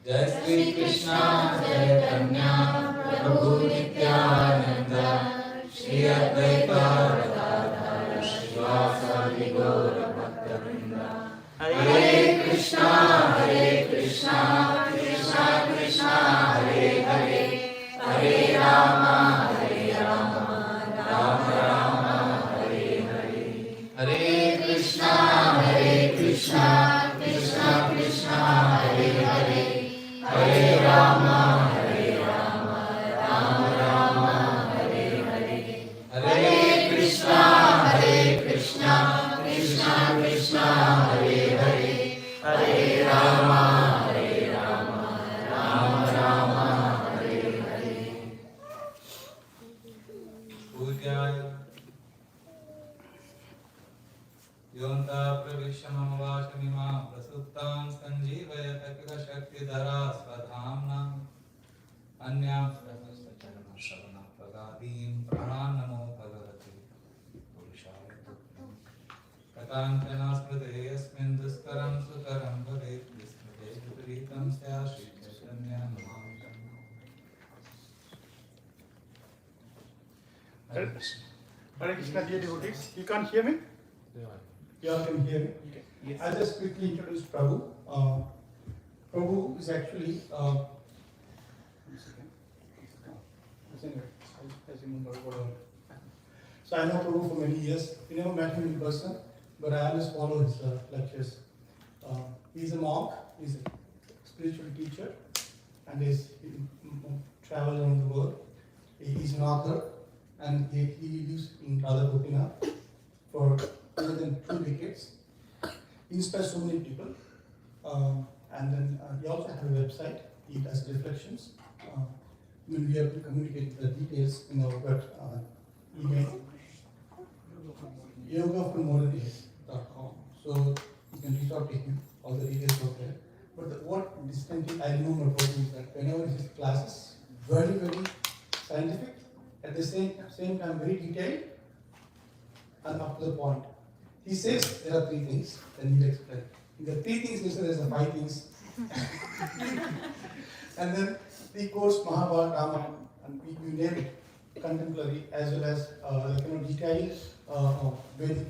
Jai Sri Krishna Chaitanya Prabhu Nityananda Shri Advaita Gadadhara Shivasadi Gaura Bhaktavrinda. Hare Krishna Krishna Krishna Hare Hare Hare Rama Rama Rama Hare Hare. Hare Krishna Krishna Krishna Hare Hare Hare Rama Rama Hare Hare. Hare Krishna Krishna Krishna Hare Hare Hare Rama Rama Hare Hare. Pujaya Yonta Pravishama Vashamima Prasuttam Sanjivaya Takika Shakti Dhara Swadhamna Anyam Srahasacharana Shavana Pragadim Pranamo Bhagavati Purushaya Tuktam Katantana Smrite Yasmin Duskaram Sukaram Bhavet Vismite Vipritam Sya Shri Chaitanya Mahavishamma. Hare Krishna. Hare Krishna, dear devotees. You can't hear me? You all can hear me? Okay. Yes. I'll just quickly introduce Prabhu. Prabhu is actually, one second. Anyway, as you remember, whatever. So I know Prabhu for many years. We never met him in person, but I always follow his lectures. He's a monk, he's a spiritual teacher, and he travels around the world. He's an author, and he lives in Radha Gopinath for more than 2 decades. He inspires so many people. And then he also has a website. He does reflections. We'll be able to communicate the details in our email. yogafrommodernage.com. So you can reach out to him. All the details are there. But what distinctly I remember about him is that whenever his classes, very, very scientific, at the same time very detailed and up to the point. He says there are 3 things, then he'll explain. In the 3 things, he says there's the 5 things. And then he quotes Mahabharata, Ramayana, and you name it, contemporary as well as detailed Vedic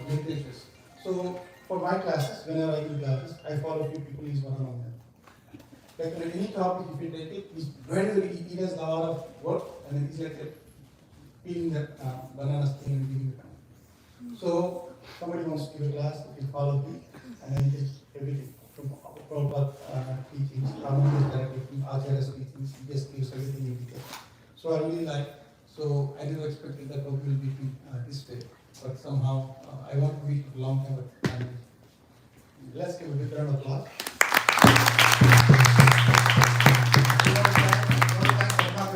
literatures. So for my classes, whenever I do classes, I follow a few people, he's one among them. Like on any topic, if you take it, he's he does a lot of work, and then he's like peeling that banana skin and giving it. So somebody wants to give a class, you follow me, and then he takes everything from Prabhupada teachings, Ramananda's directly from Acharya's teachings, he just gives everything in detail. So I really like, so I never expected that Prabhu will be this way, but somehow I want to meet for a long time, but let's give a big round of applause.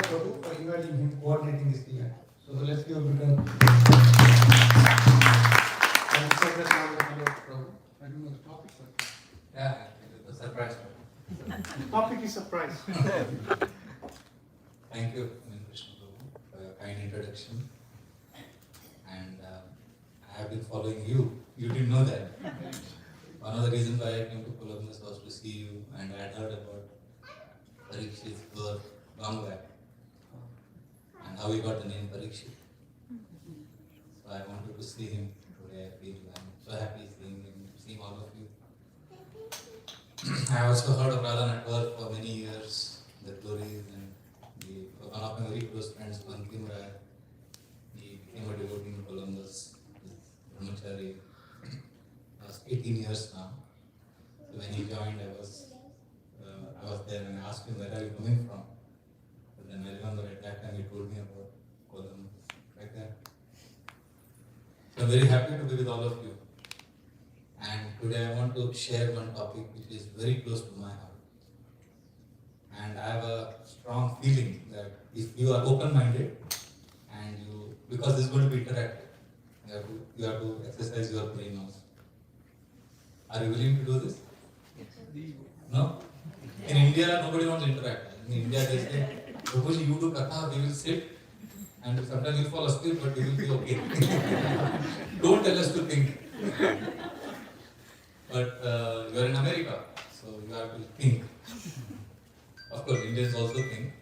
Prabhu for inviting him, coordinating this event. So let's give a big round of applause. I don't know the topic, but Yeah, it's a surprise. topic is surprise. Thank you, Krishna Prabhu, for your kind introduction. And I have been following you. You didn't know that. One of the reasons why I came to Columbus was to see you, and I had heard about Parikshit's birth long back, and how he got the name Parikshit. So I wanted to see him today. I feel I'm so happy seeing all of you. I also heard of Radha Network for many years, the glories, and one of my very close friends, Bankim Rai, he became a devotee in Columbus, Brahmachari. Last 18 years now. So when he joined, I was there and I asked him, where are you coming from? But then I remember at that time he told me about Columbus, like that. So I'm very happy to be with all of you. And today I want to share one topic which is very close to my heart. And I have a strong feeling that if you are open-minded and because this is going to be interactive, you have to exercise your brain also. Are you willing to do this? No? In India, nobody wants to interact. In India, they say, Prabhuji, you do katha, we will sit, and sometimes you fall asleep, but we will be okay. Don't tell us to think. But you are in America, so you have to think. Of course, Indians also think.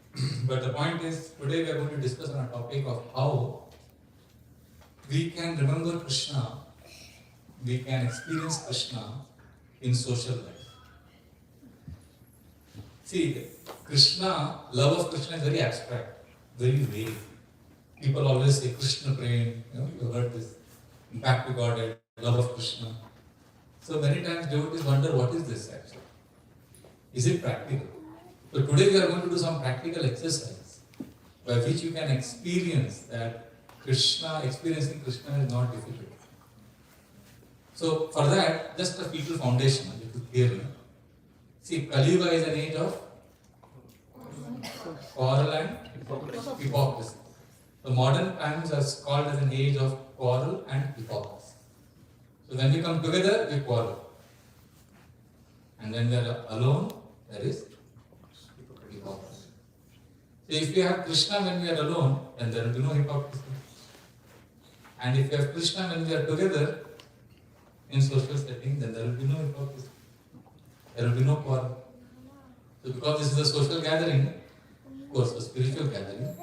But the point is, today we are going to discuss on a topic of how we can remember Krishna, we can experience Krishna in social life. See, Krishna, love of Krishna is very abstract, very vague. People always say Krishna praying, you heard this, back to Godhead, love of Krishna. So many times devotees wonder, what is this actually? Is it practical? So today we are going to do some practical exercise by which you can experience that experiencing Krishna is not difficult. So for that, just a fetal foundation, you could hear. See, Kali Yuga is an age of quarrel and hypocrisy. The modern times are called as an age of quarrel and hypocrisy. So when we come together, we quarrel. And when we are alone, there is hypocrisy. So if we have Krishna when we are alone, then there will be no hypocrisy. And if we have Krishna when we are together in social setting, then there will be no hypocrisy. There will be no quarrel. So because this is a social gathering, of course a spiritual gathering,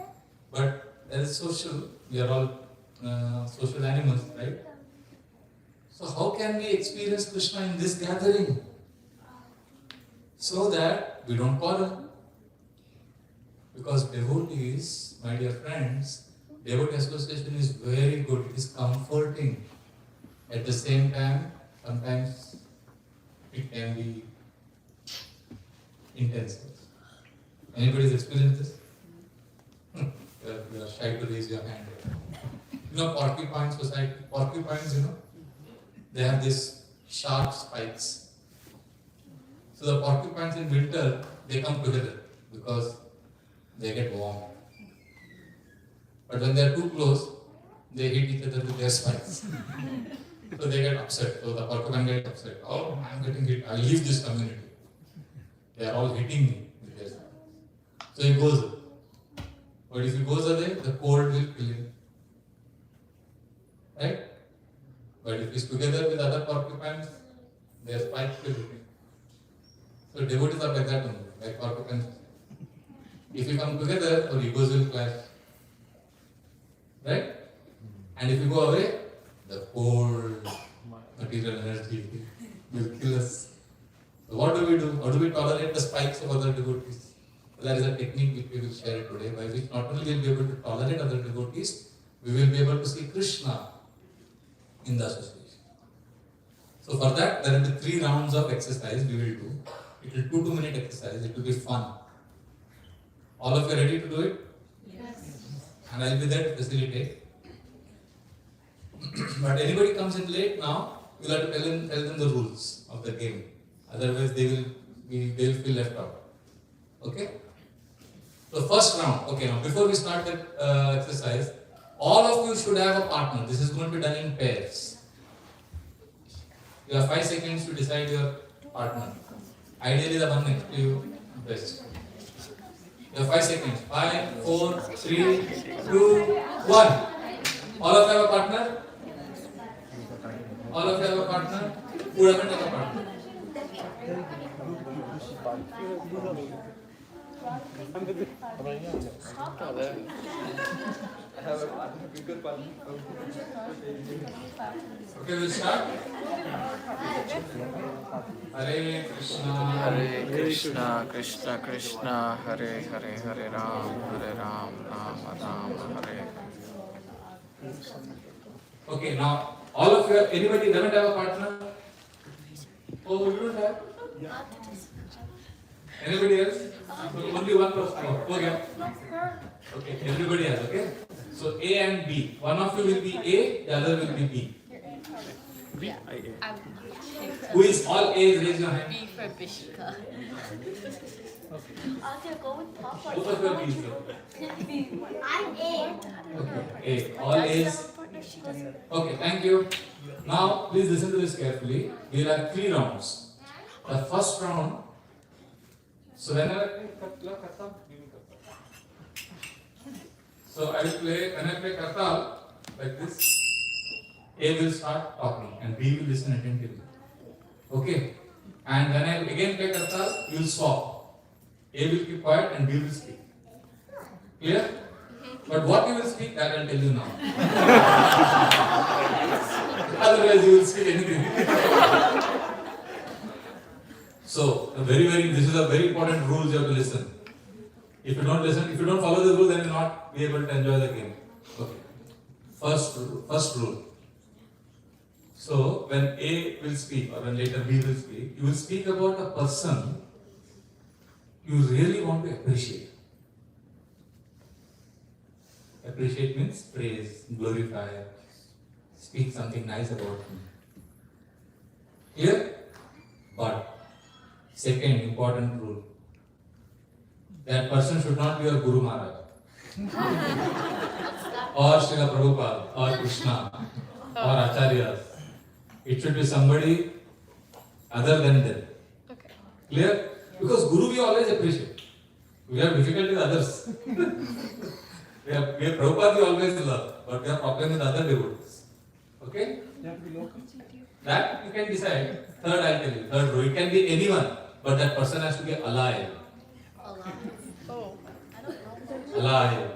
but there is social, we are all social animals, right? So how can we experience Krishna in this gathering? So that we don't quarrel. Because devotees, my dear friends, devotee association is very good, it is comforting. At the same time, sometimes it can be intense. Anybody has experienced this? You are shy to raise your hand. Porcupine society, porcupines, they have these sharp spikes. So the porcupines in winter, they come together because they get warm. But when they are too close, they hit each other with their spikes. So they get upset. So the porcupine gets upset. Oh, I am getting hit. I will leave this community. They are all hitting me with their spikes. So he goes away. But if he goes away, the cold will kill him. Right? But if he is together with other porcupines, their spikes will hit him. So devotees are like that only, like porcupines. If you come together, our egos will clash. Right? And if you go away, the cold material energy will kill us. So what do we do? How do we tolerate the spikes of other devotees? So there is a technique which we will share today, by which not only will we be able to tolerate other devotees, we will be able to see Krishna in the association. So for that, there will be 3 rounds of exercise we will do. It will be 2-minute exercise. It will be fun. All of you are ready to do it? Yes. And I will be there to facilitate. But anybody comes in late now, you will have to tell them the rules of the game. Otherwise, they will feel left out. Okay? So first round. Okay, now before we start the exercise, all of you should have a partner. This is going to be done in pairs. You have 5 seconds to decide your partner. Ideally, the one next to you best. You have 5 seconds. 5, 4, 3, 2, 1. All of you have a partner? All of you have a partner? Who doesn't have a partner? Okay, we'll start. Hare Krishna, Hare Krishna, Krishna Krishna, Hare Hare, Hare Ram, Ram Ram, Hare. Okay, now all of you, anybody doesn't have a partner? Oh, you don't have? Anybody else? So only one person. Oh, okay. Okay, everybody has, okay? So A and B. One of you will be A, the other will be B. Who is all A's? Raise your hand. B for Bishka. Both of you are B's. I'm A. Okay, A. All A's. Okay, thank you. Now, please listen to this carefully. We will have 3 rounds. The first round. So whenever I will play, when I play Kartal, like this, A will start talking and B will listen attentively. Okay? And when I again play kartal, you will swap. A will keep quiet and B will speak. Clear? But what you will speak, that I'll tell you now. Otherwise, you will speak anything. So, this is a very important rule you have to listen. If you don't listen, if you don't follow the rule, then you will not be able to enjoy the game. Okay. First rule. So, when A will speak or when later B will speak, you will speak about a person you really want to appreciate. Appreciate means praise, glorify, speak something nice about him. Clear? But second important rule, that person should not be your Guru Maharaj or Srila Prabhupada or Krishna or Acharyas. It should be somebody other than them. Okay. Clear? Because Guru we always appreciate. We have difficulty with others. we have Prabhupada we always love, but we have problem with other devotees. Okay? They have to be local. That you can decide. Third I'll tell you. Third rule. It can be anyone, but that person has to be alive. Alive. Oh. I don't know. Alive.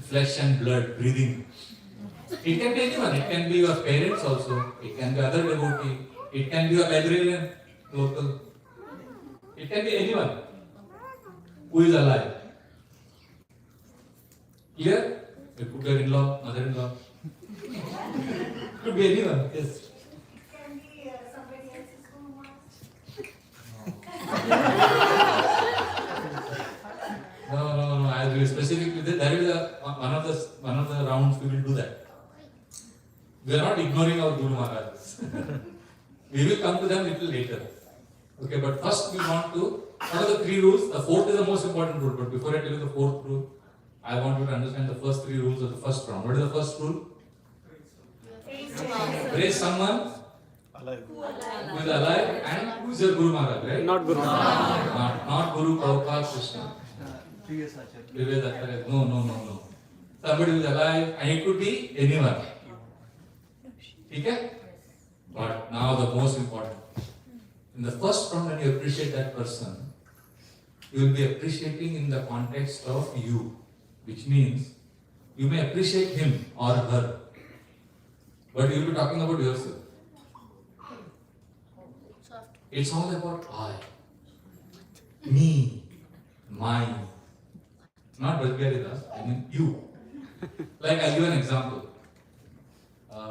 Flesh and blood, breathing. It can be anyone. It can be your parents also. It can be other devotee. It can be your librarian, local. It can be anyone who is alive. Clear? It could be your in-law, mother-in-law. It could be anyone. Yes. Can be somebody else's home. No. I will specifically. That is one of the rounds we will do that. We are not ignoring our Guru Maharajas. We will come to them a little later. Okay, but first we want to. What are the three rules? The fourth is the most important rule. But before I tell you the fourth rule, I want you to understand the first three rules of the first round. What is the first rule? Praise someone who is alive and who is your Guru Maharaj, right? Not Guru. Not Guru Prabhupada Krishna. Previous Acharya. Previous Acharya. No. Somebody who is alive and it could be anyone. Okay? But now the most important. In the first round, when you appreciate that person, you will be appreciating in the context of you, which means you may appreciate him or her, but you will be talking about yourself. It's all about I, me, mine. Not Bhajbihari Das, I mean you. Like I'll give an example.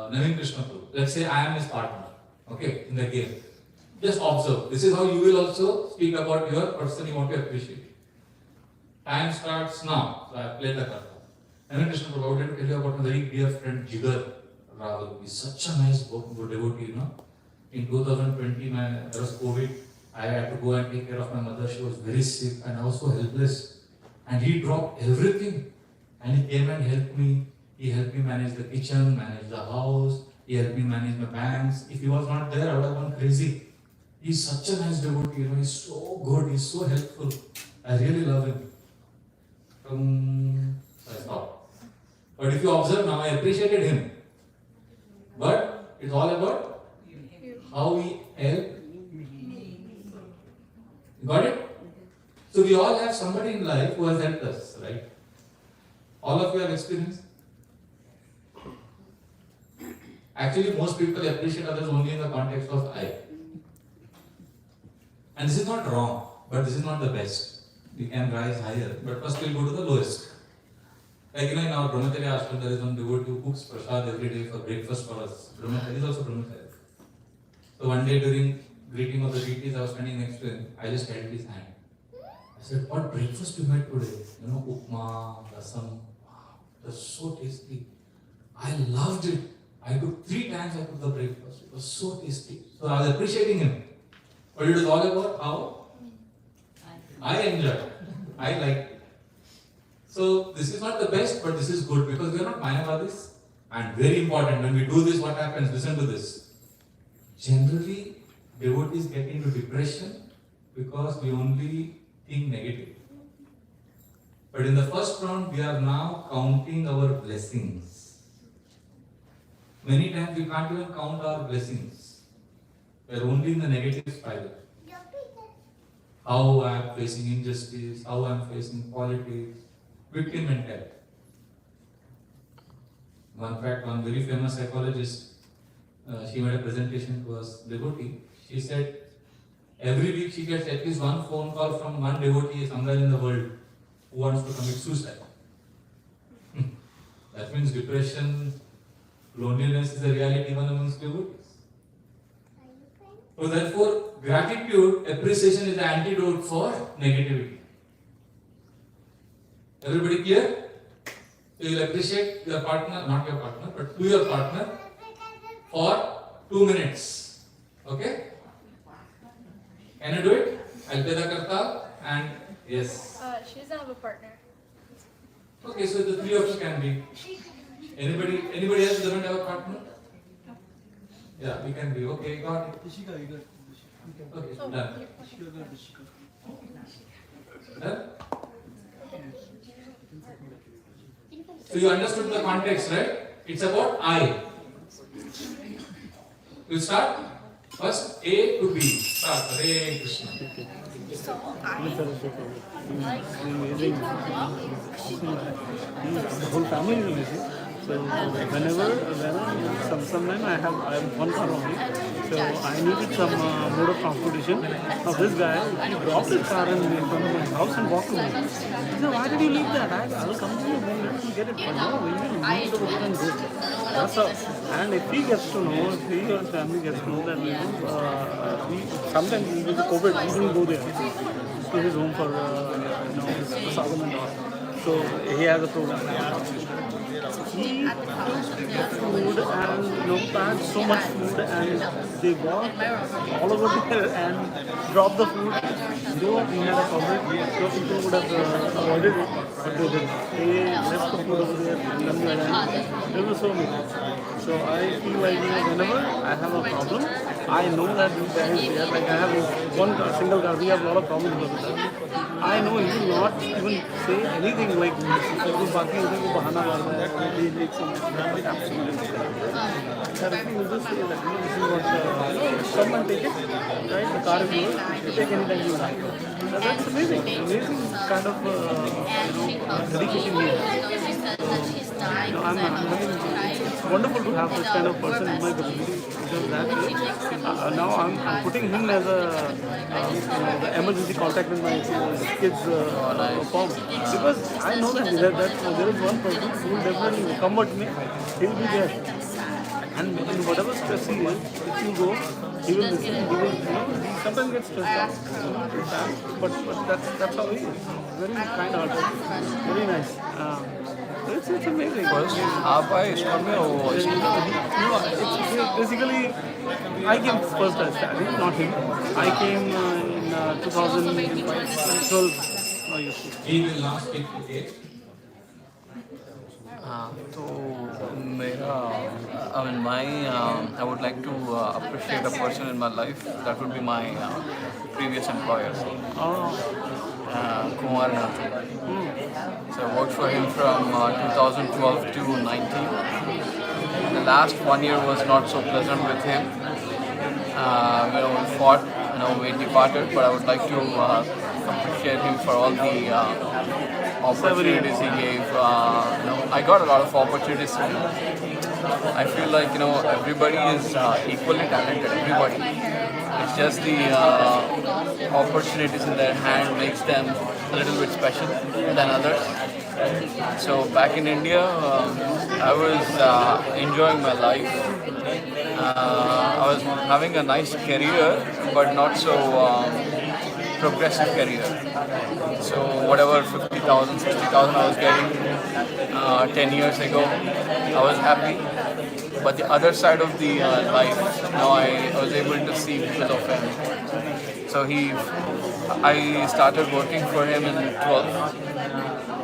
Krishna Prabhu. Let's say I am his partner, okay, in the game. Just observe. This is how you will also speak about your person you want to appreciate. Time starts now. So I play the karta. Krishna Prabhu, I would like to tell you about my very dear friend Jigar Rahul. He's such a nice devotee, you know. In 2020, there was COVID. I had to go and take care of my mother. She was very sick and I was so helpless. And he dropped everything. And he came and helped me. He helped me manage the kitchen, manage the house. He helped me manage my banks. If he was not there, I would have gone crazy. He's such a nice devotee, you know. He's so good. He's so helpful. I really love him. So I stopped. But if you observe now, I appreciated him. But it's all about how we help. Got it? So we all have somebody in life who has helped us, right? All of you have experienced. Actually, most people appreciate others only in the context of I. And this is not wrong, but this is not the best. We can rise higher, but first we'll go to the lowest. Like, you know, in our Brahmacharya ashram, there is one devotee who cooks prasad every day for breakfast for us. Brahmacharya is also Brahmacharya. So one day during greeting of the deities, I was standing next to him. I just held his hand. I said, "What breakfast you made today? You know, upma, rasam. Wow, that's so tasty. I loved it. I took 3 times I took the breakfast. It was so tasty." So I was appreciating him. But it was all about how I enjoyed. I liked it. So this is not the best, but this is good because we are not Mayavadis. And very important, when we do this, what happens? Listen to this. Generally, devotees get into depression because we only think negative. But in the first round, we are now counting our blessings. Many times we can't even count our blessings. We are only in the negative spiral. how I am facing injustice, how I am facing politics, victim mentality. One fact, one very famous psychologist, she made a presentation to us devotee. She said every week she gets at least one phone call from one devotee somewhere in the world who wants to commit suicide. That means depression, loneliness is a reality even amongst devotees. So therefore, gratitude, appreciation is the antidote for negativity. Everybody clear? So you will appreciate your partner, not your partner, but to your partner for 2 minutes. Okay? Can you do it? I'll play the karta and yes. She doesn't have a partner. Okay, so the three of you can be. Anybody else doesn't have a partner? Yeah, we can be. Okay, got it. Okay, done. Done? So you understood the context, right? It's about I. You start? First A to B. Start. Hare Krishna. So I The whole family is amazing. So whenever sometime I have one car only. So I needed some mode of transportation. Now this guy, he dropped his car in front of my house and walked to me. He said, why did you leave that? I will come to you and let you get it. But no, we will move over there and go. That's how. And if he gets to know, if he or his family gets to know that, sometimes with the COVID, he didn't go there to his home for his prasadam and all. So he has a program. He took the food and packed so much food and they walked all over there and dropped the food. Though we had a COVID, so people would have avoided it, but they didn't. They left the food over there and it was so amazing. So I feel like whenever I have a problem, I know that this guy is there. Like I have one single car, we have a lot of problems with that. I know he will not even say anything like बाकी उधर को बहाना मार रहा है ये एक like absolutely he will just say that this is what come and take it, right? The car is yours, you take anytime you like. That's amazing kind of dedication he has. It's wonderful to have this kind of person in my community because that now I'm putting him as the emergency contact in my kids form because I know that there is one person who will definitely comfort me. He will be there, and in whatever stress he is, if you go, he will listen. He will, he sometimes gets stressed out, but that's how he is. Very kind-hearted, very nice. It's amazing. आप आए school में वो No, it's basically I came first as study, not him. I came in 2012. He will not speak today. तो मेरा I would like to appreciate a person in my life. That would be my previous employer, Kumar Nath. So I worked for him from 2012 to 19. The last 1 year was not so pleasant with him. We fought, we departed, but I would like to appreciate him for all the opportunities he gave. I got a lot of opportunities. I feel like everybody is equally talented. Everybody. It's just the opportunities in their hand makes them a little bit special than others. So back in India, I was enjoying my life. I was having a nice career, but not so progressive career. So whatever 50,000, 60,000 I was getting 10 years ago, I was happy. But the other side of the life, now I was able to see because of him. So I started working for him in 12,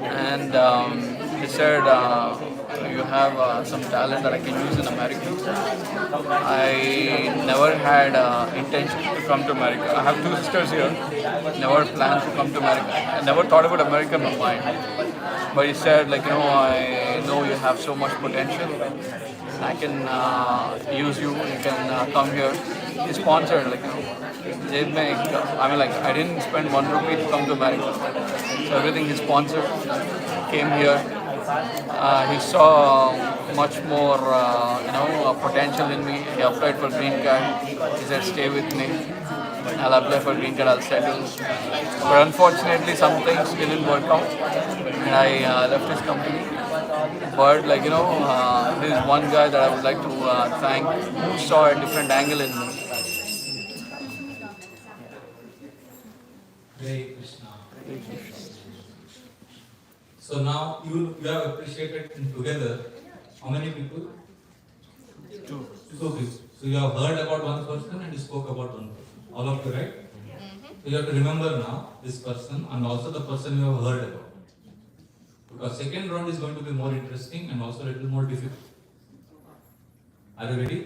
and he said, you have some talent that I can use in America. I never had intention to come to America. I have two sisters here. Never planned to come to America. I never thought about America in my mind. But he said, I know you have so much potential. I can use you. You can come here. He's sponsored, like जेब में I mean, like I didn't spend ₹1 to come to America. So everything he sponsored. Came here. He saw much more, potential in me. He applied for green card. He said, "Stay with me. I'll apply for green card. I'll settle." But unfortunately, some things didn't work out, and I left his company. But this is one guy that I would like to thank, who saw a different angle in me. Hare Krishna. So now you have appreciated together how many people? Two people. So you have heard about one person and you spoke about one person. All of you, right? So you have to remember now this person and also the person you have heard about. Because second round is going to be more interesting and also a little more difficult. Are you ready?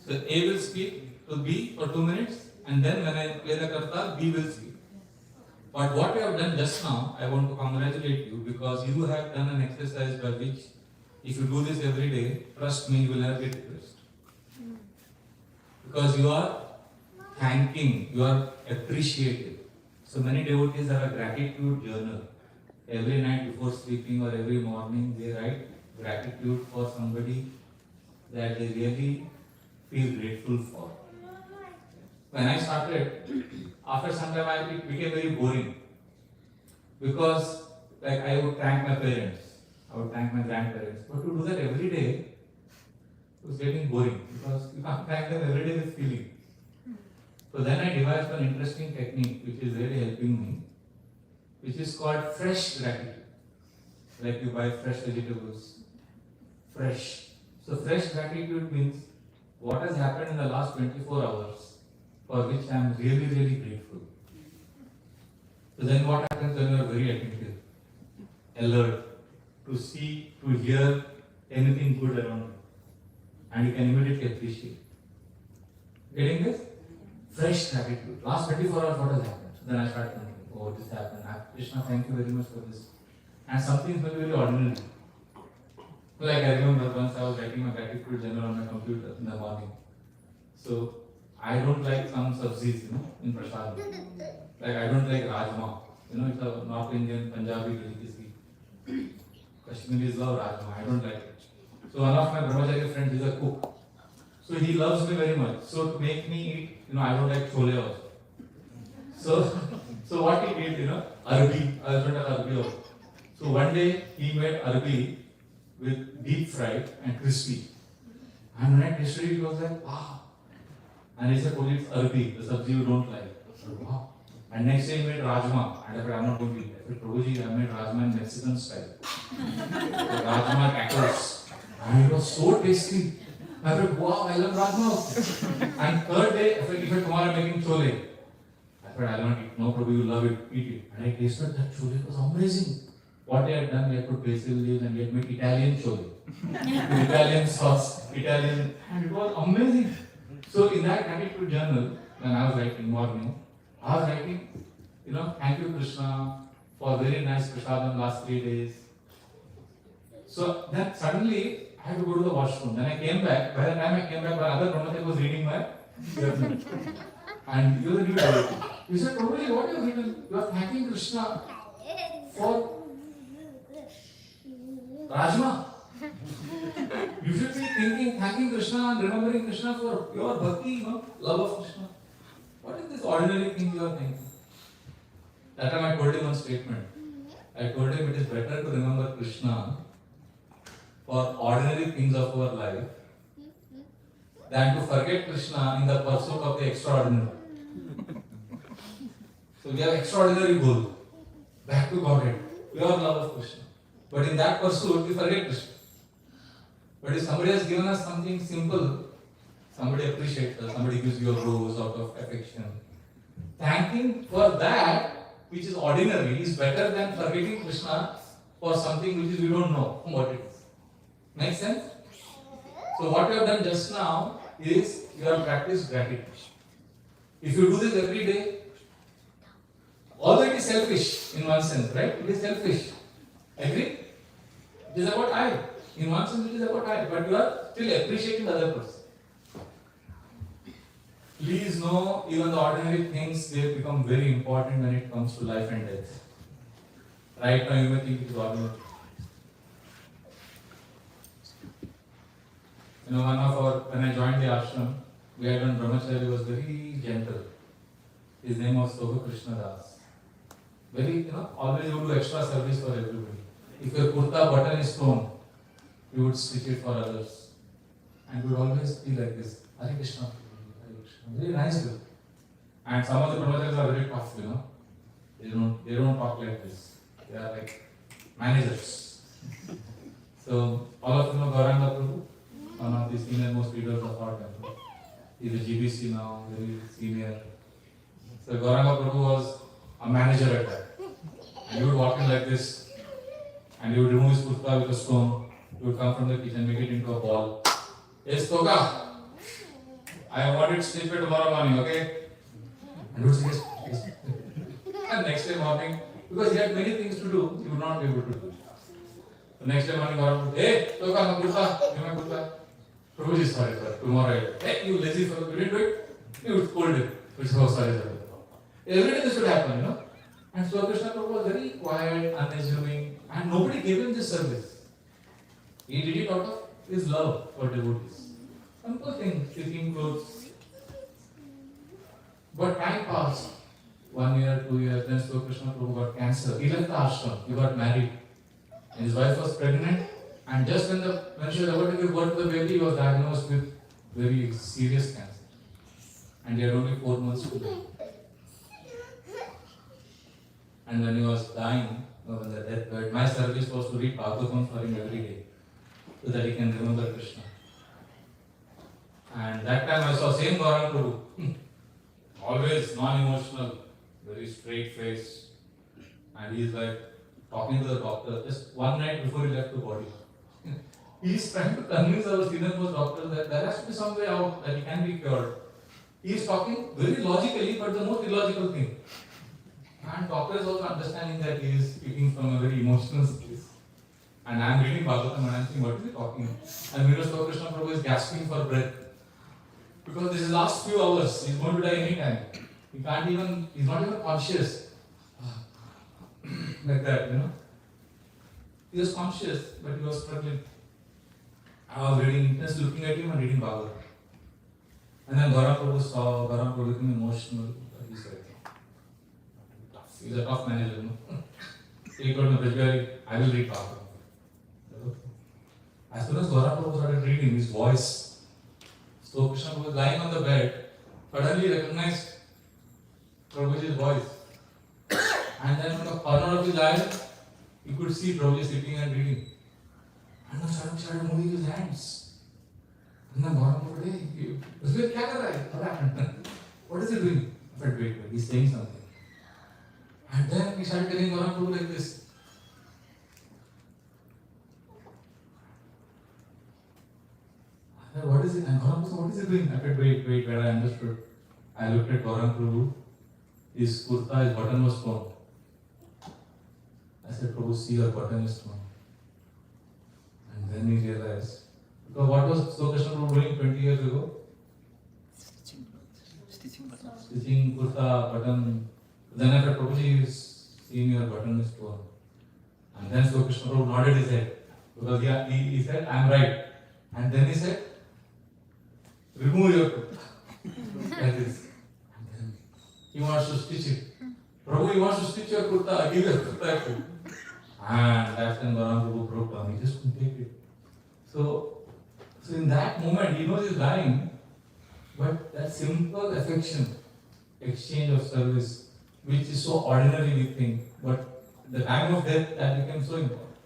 So A will speak to B for 2 minutes, and then when I play the kartal, B will speak. But what you have done just now, I want to congratulate you because you have done an exercise by which, if you do this every day, trust me, you will never get depressed. Because you are thanking, you are appreciating. So many devotees have a gratitude journal. Every night before sleeping or every morning, they write gratitude for somebody that they really feel grateful for. When I started, after some time it became very boring. Because I would thank my parents, I would thank my grandparents. But to do that every day, it was getting boring. Because you can't thank them every day with feeling. So then I devised an interesting technique which is really helping me, which is called fresh gratitude. Like you buy fresh vegetables, fresh. So fresh gratitude means what has happened in the last 24 hours for which I am really, really grateful. So then what happens when you are very attentive, alert, to see, to hear anything good around you. And you can immediately appreciate. Getting this? Fresh gratitude. Last 24 hours, what has happened? So then I start thinking, oh, this happened. Krishna, thank you very much for this. And something is very ordinary. Like I remember once I was writing my gratitude journal on my computer in the morning. So I don't like some sabzis, in prasad. Like I don't like rajma. It's a North Indian, Punjabi delicacy. Kashmiris love rajma. I don't like it. So one of my brahmachari friends is a cook. So he loves me very much. So to make me eat, I don't like chole also. So what he did, arbi. I don't like arbi also. So one day he made arbi with deep fried and crispy. And when I tasted it, it was like, wow. And he said, oh, it's arbi, the sabzi you don't like. I said, wow. And next day he made rajma. And I said, I'm not going to eat. I said, Prabhuji, I made rajma in Mexican style. Rajma tacos. And it was so tasty. I said, wow, I love rajma. And third day, I said, if tomorrow I'm making chole. I said, I'll not eat. No, Prabhu, you love it. Eat it. And I tasted that chole. It was amazing. What they had done, they had put basil leaves and they had made Italian chole. Italian sauce, Italian. And it was amazing. So in that gratitude journal, when I was writing morning, I was writing, thank you Krishna for very nice prasadam last 3 days. So then suddenly I had to go to the washroom. Then I came back. By the time I came back, another brahmachari was reading my journal. And you were reading everything. He said, Prabhuji, what you have written? You are thanking Krishna for Rajma. You should be thanking Krishna and remembering Krishna for your bhakti, love of Krishna. What is this ordinary thing you are thinking? That time I told him one statement. I told him it is better to remember Krishna for ordinary things of our life than to forget Krishna in the pursuit of the extraordinary. So we have extraordinary goal. Back to Godhead. Pure love of Krishna. But in that pursuit, we forget Krishna. But if somebody has given us something simple, somebody appreciates us, somebody gives you a rose out of affection. Thanking for that, which is ordinary, is better than forgetting Krishna for something which is we don't know what it is. Make sense? So what you have done just now is you have practiced gratitude. If you do this every day, although it is selfish in one sense, right? It is selfish. Agree? It is about I. In one sense, it is about time, but you are still appreciating the other person. Please know, even the ordinary things, they become very important when it comes to life and death. Right now, you may think it is ordinary. You know, when I joined the ashram, we had one brahmachari who was very gentle. His name was Hare Krishna. Very, always he would do extra service for everybody. If your kurta button is torn, he would stitch it for others. And would always be like this, Hare Krishna, Hare Krishna. Very nice girl. And some of the brahmacharis are very tough, They don't talk like this. They are like managers. So, all of you know Gauranga Prabhu, one of the senior most leaders of our temple. He's a GBC now, very senior. So Gauranga Prabhu was a manager at that. And he would walk in like this, and he would remove his kurta with a stone. He would come from the kitchen, make it into a ball. Yes, Toga, I want it stitched tomorrow morning, okay? And he would say, yes. And next day morning, because he had many things to do, he would not be able to do. The next day morning, Gauranga would, hey, Toga, my kurta, give my kurta. Prabhuji, sorry, tomorrow, hey, you lazy fellow, you didn't do it? He would scold him. He would say, oh, sorry. Every day this would happen, And Srila Krishna Prabhu was very quiet, unassuming, and nobody gave him this service. He did it out of his love for devotees. Simple thing, stitching clothes. But time passed. 1 year, 2 years, then Srila Krishna Prabhu got cancer. He left the ashram, he got married. And his wife was pregnant, and just when she was about to give birth to the baby, he was diagnosed with very serious cancer. And he had only 4 months to live. And when he was dying, on the deathbed, my service was to read Bhagavatam for him every day, so that he can remember Krishna. And that time I saw same Gauranga Prabhu, always non-emotional, very straight face, and he is like talking to the doctor just one night before he left the body. He is trying to convince our senior most doctors that there has to be some way out, that he can be cured. He is talking very logically, but the most illogical thing. And doctor is also understanding that he is speaking from a very emotional space. And I am reading Bhagavatam and I am saying, what is he talking? And Srila Krishna Prabhu is gasping for breath. Because this is last few hours, he is going to die any time. He is not even conscious. Like that, He was conscious, but he was struggling. I was reading, just looking at him and reading Bhagavatam. And then Gauranga Prabhu saw, Gauranga Prabhu became emotional. He said, he's a tough manager, He told me, Prabhuji, I will read Bhagavatam. As soon as Gauranga Prabhu started reading, his voice, so Krishna was lying on the bed, suddenly recognized Prabhuji's voice. And then from the corner of his eye, he could see Prabhuji sitting and reading. And then suddenly started moving his hands. And then Gauranga Prabhu said, hey, what happened? What is he doing? I said, wait, he's saying something. And then he started telling Gauranga Prabhu like this. I said, what is it? And Gauranga Prabhu said, what is he doing? I said, wait, I understood. I looked at Gauranga Prabhu. His kurta, his button was torn. I said, Prabhu, see your button is torn. And then he realized. Because what was Srila Krishna Prabhu doing 20 years ago? Stitching kurta, button. Then I said, Prabhuji, seeing your button is torn. And then Srila Krishna Prabhu nodded his head. Because he said, I am right. And then he said, remove your kurta. Like this. And then he wants to stitch it. Prabhu, he wants to stitch your kurta, give your kurta to you. And that's when Gauranga Prabhu broke down. He just couldn't take it. So in that moment, he knows he's dying. But that simple affection, exchange of service, which is so ordinary we think, but at the time of death that became so important.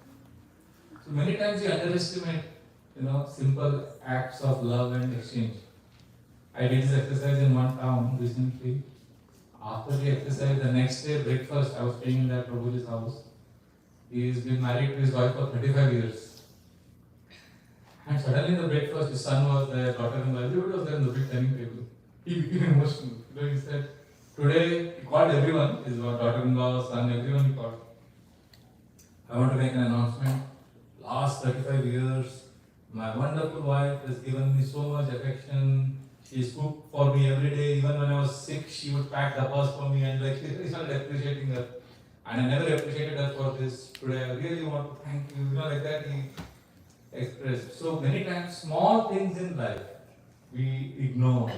So many times we underestimate, simple acts of love and exchange. I did this exercise in one town recently. After the exercise, the next day breakfast, I was staying in that Prabhuji's house. He's been married to his wife for 35 years. And suddenly in the breakfast, his son was there, daughter-in-law, everybody was there in the big dining table. He became emotional. He said, today, he called everyone, his daughter-in-law, son, everyone he called. I want to make an announcement. last 35 years, my wonderful wife has given me so much affection. She's cooked for me every day. Even when I was sick, she would pack the bus for me, and like I started appreciating her. And I never appreciated her for this. Today I really want to thank you. Like that he expressed. So many times, small things in life we ignore.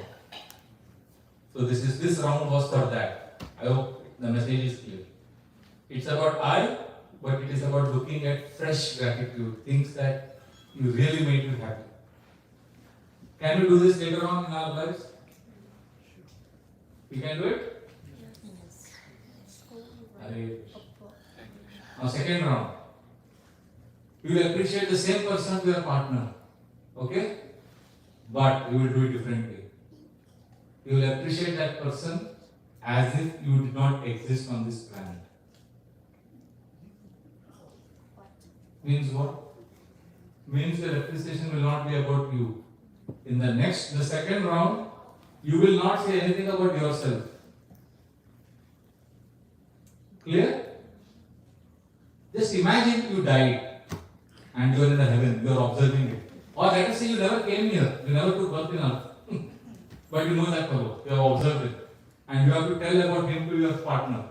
So this round was for that. I hope the message is clear. It's about I, but it is about looking at fresh gratitude, things that you really made you happy. Can we do this later on in our lives? We can do it? Hare Krishna. Now second round. You will appreciate the same person to your partner. Okay? But you will do it differently. You will appreciate that person as if you did not exist on this planet. Means what? Means your appreciation will not be about you. In the second round, you will not say anything about yourself. Clear? Just imagine you died and you are in the heaven, you are observing it. Or let us say you never came here, you never took birth in earth. But you know that fellow, you have observed it. And you have to tell about him to your partner.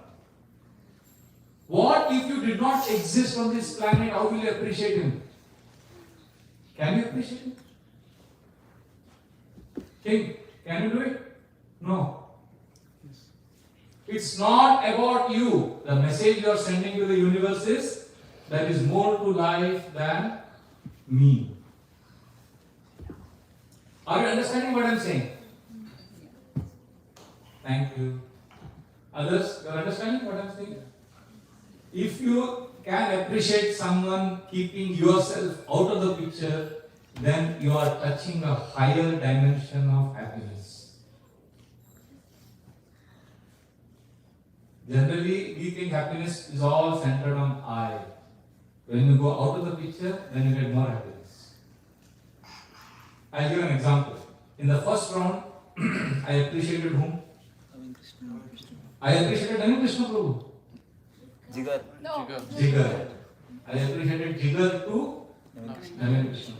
What if you did not exist on this planet? How will you appreciate him? Can you appreciate him? Think, can you do it? No. It's not about you. The message you are sending to the universe is there is more to life than me. Are you understanding what I am saying? Thank you. Others, you are understanding what I am saying? If you can appreciate someone keeping yourself out of the picture, then you are touching a higher dimension of happiness. Generally, we think happiness is all centered on I. When you go out of the picture, then you get more happiness. I'll give an example. In the first round, I appreciated whom? I appreciated Hare Krishna Prabhu. Jigar. No. Jigar. I appreciated Jigar too. Hare Krishna.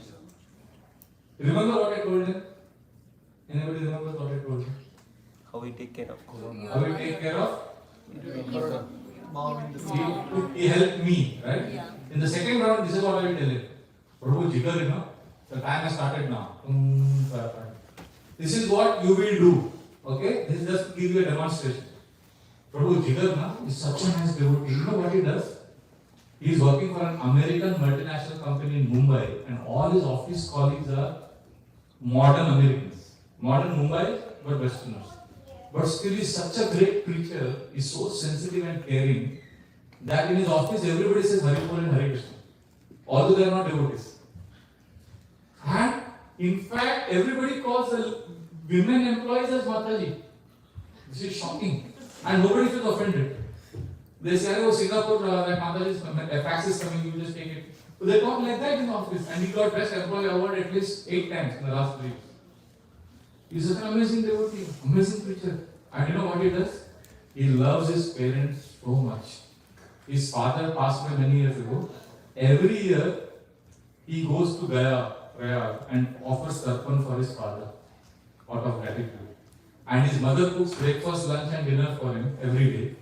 Remember what I told him? Anybody remembers what I told him? How we take care of How we take care of? He helped me, right? Yeah. In the second round, this is what I will tell him. Prabhu, Jigar, the time has started now. This is what you will do. Okay? This is just to give you a demonstration. Prabhu, Jigar is such a nice devotee. You know what he does? He is working for an American multinational company in Mumbai, and all his office colleagues are modern Americans. Modern Mumbai, but Westerners. But still he is such a great preacher, he is so sensitive and caring, that in his office everybody says Hare and Hare Krishna. Although they are not devotees. And in fact, everybody calls the women employees as Mataji. This is shocking. And nobody feels offended. They say, oh, Singapore, that Mataji's fax is coming, you just take it. So they talk like that in the office. And he got Best Employee Award at least 8 times in the last 3 years. He's such an amazing devotee, amazing preacher. And you know what he does? He loves his parents so much. His father passed away many years ago. Every year, he goes to Gaya and offers tarpan for his father out of gratitude. And his mother cooks breakfast, lunch and dinner for him every day.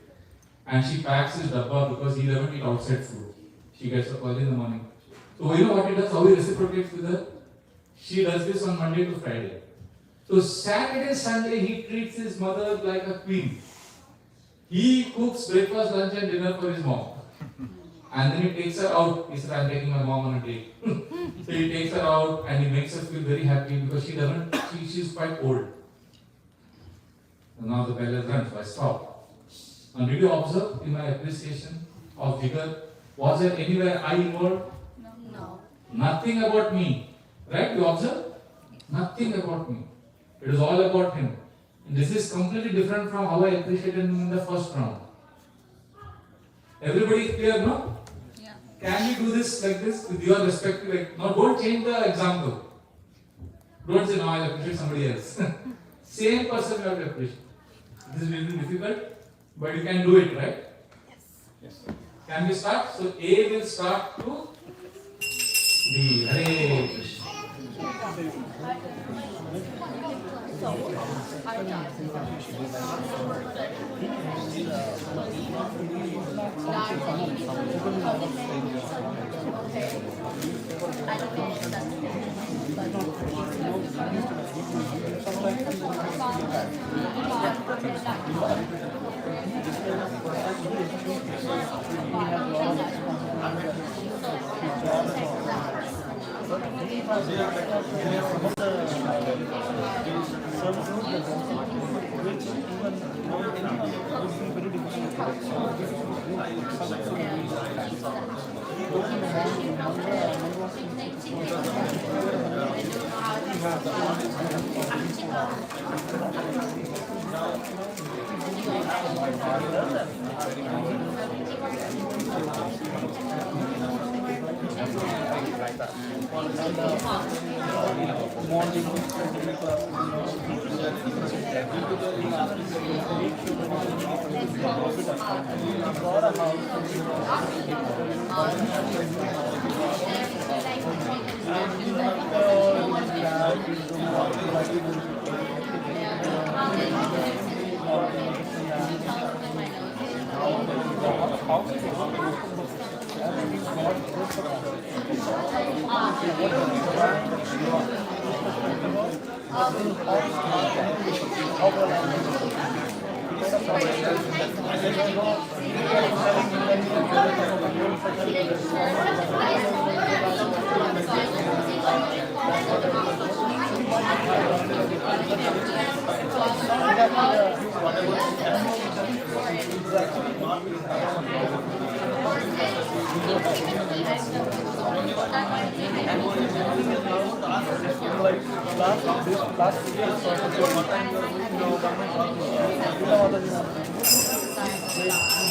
And she packs his dabba because he doesn't eat outside food. She gets up early in the morning. So you know what he does? How he reciprocates with her? She does this on Monday to Friday. So Saturday, Sunday, he treats his mother like a queen. He cooks breakfast, lunch and dinner for his mom. And then he takes her out. He says, I'm taking my mom on a date. So he takes her out and he makes her feel very happy because she's quite old. And now the bell has run, so I stop. And did you observe in my appreciation of Jigar? Was there anywhere I involved? No. Nothing about me. Right? You observe? Nothing about me. It is all about him. And this is completely different from how I appreciated him in the first round. Everybody clear, no? Yeah. Can we do this like this with your respective, like, now don't change the example. Don't say, no, I'll appreciate somebody else. Same person you have to appreciate. This is really difficult, but you can do it, right? Yes. Yes. Can we start? So A will start to the Hare Krishna.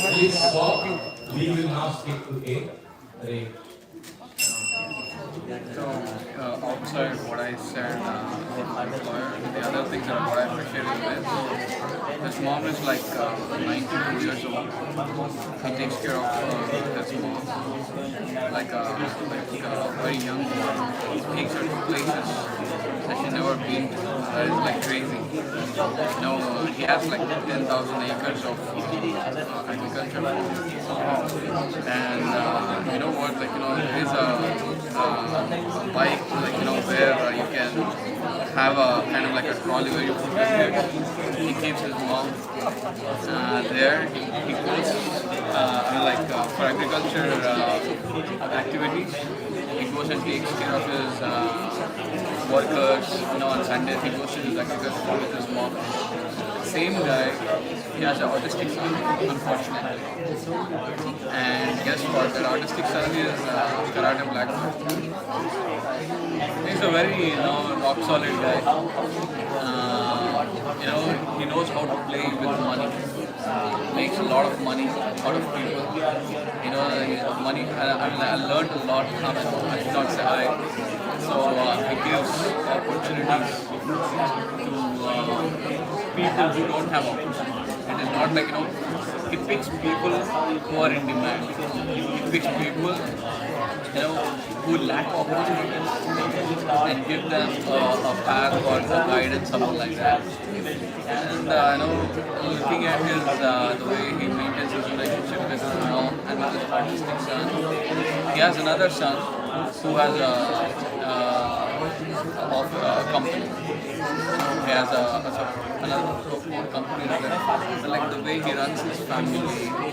Please stop. We will now speak to A. Hare. So, outside what I said, the other things are what I appreciate is this. His mom is like 92 years old. He takes care of his mom like a very young woman. He takes her to places that she's never been to. That is like crazy. He has like 10,000 acres of agriculture, and you know what? There is a bike, where you can have a kind of like a trolley where you put his kids. He keeps his mom there. He goes for agriculture activities. He goes and takes care of his workers. On Sundays he goes to his agriculture with his mom. Same guy, he has an autistic son, unfortunately. And guess what? That autistic son is karate black belt. He's a very rock solid guy. He knows how to play with money. Makes a lot of money out of people. Money. I learned a lot. I should not say I. So he gives opportunities to people who don't have opportunities. It is not like, he picks people who are in demand. He picks people, who lack opportunities and give them a path or a guidance, something like that. And, looking at his, the way he maintains his relationship with his mom and with his autistic son, he has another son who has a company. He has another company like the way he runs his family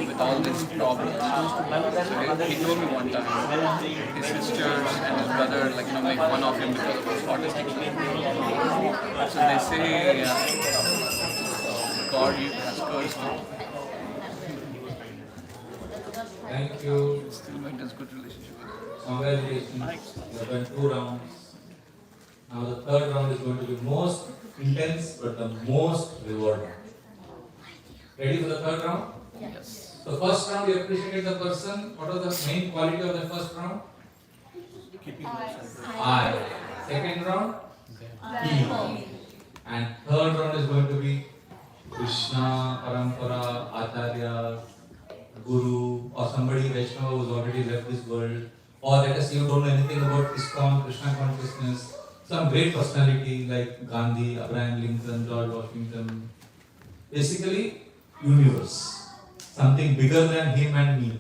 with all these problems. So he told me one time his sisters and his brother make fun of him because of his autistic son. So they say God has cursed him. Thank you. Still maintains good relationship with him. Congratulations. You have done 2 rounds. Now the 3rd round is going to be most intense but the most rewarding. Ready for the 3rd round? Yes. So first round you appreciated the person. What was the main quality of the first round? I. Second round? He. And 3rd round is going to be Krishna, Parampara, Acharya, Guru, or somebody Vaishnava who's already left this world, or let us say you don't know anything about ISKCON, Krishna consciousness, some great personality like Gandhi, Abraham Lincoln, George Washington, basically universe, something bigger than him and me.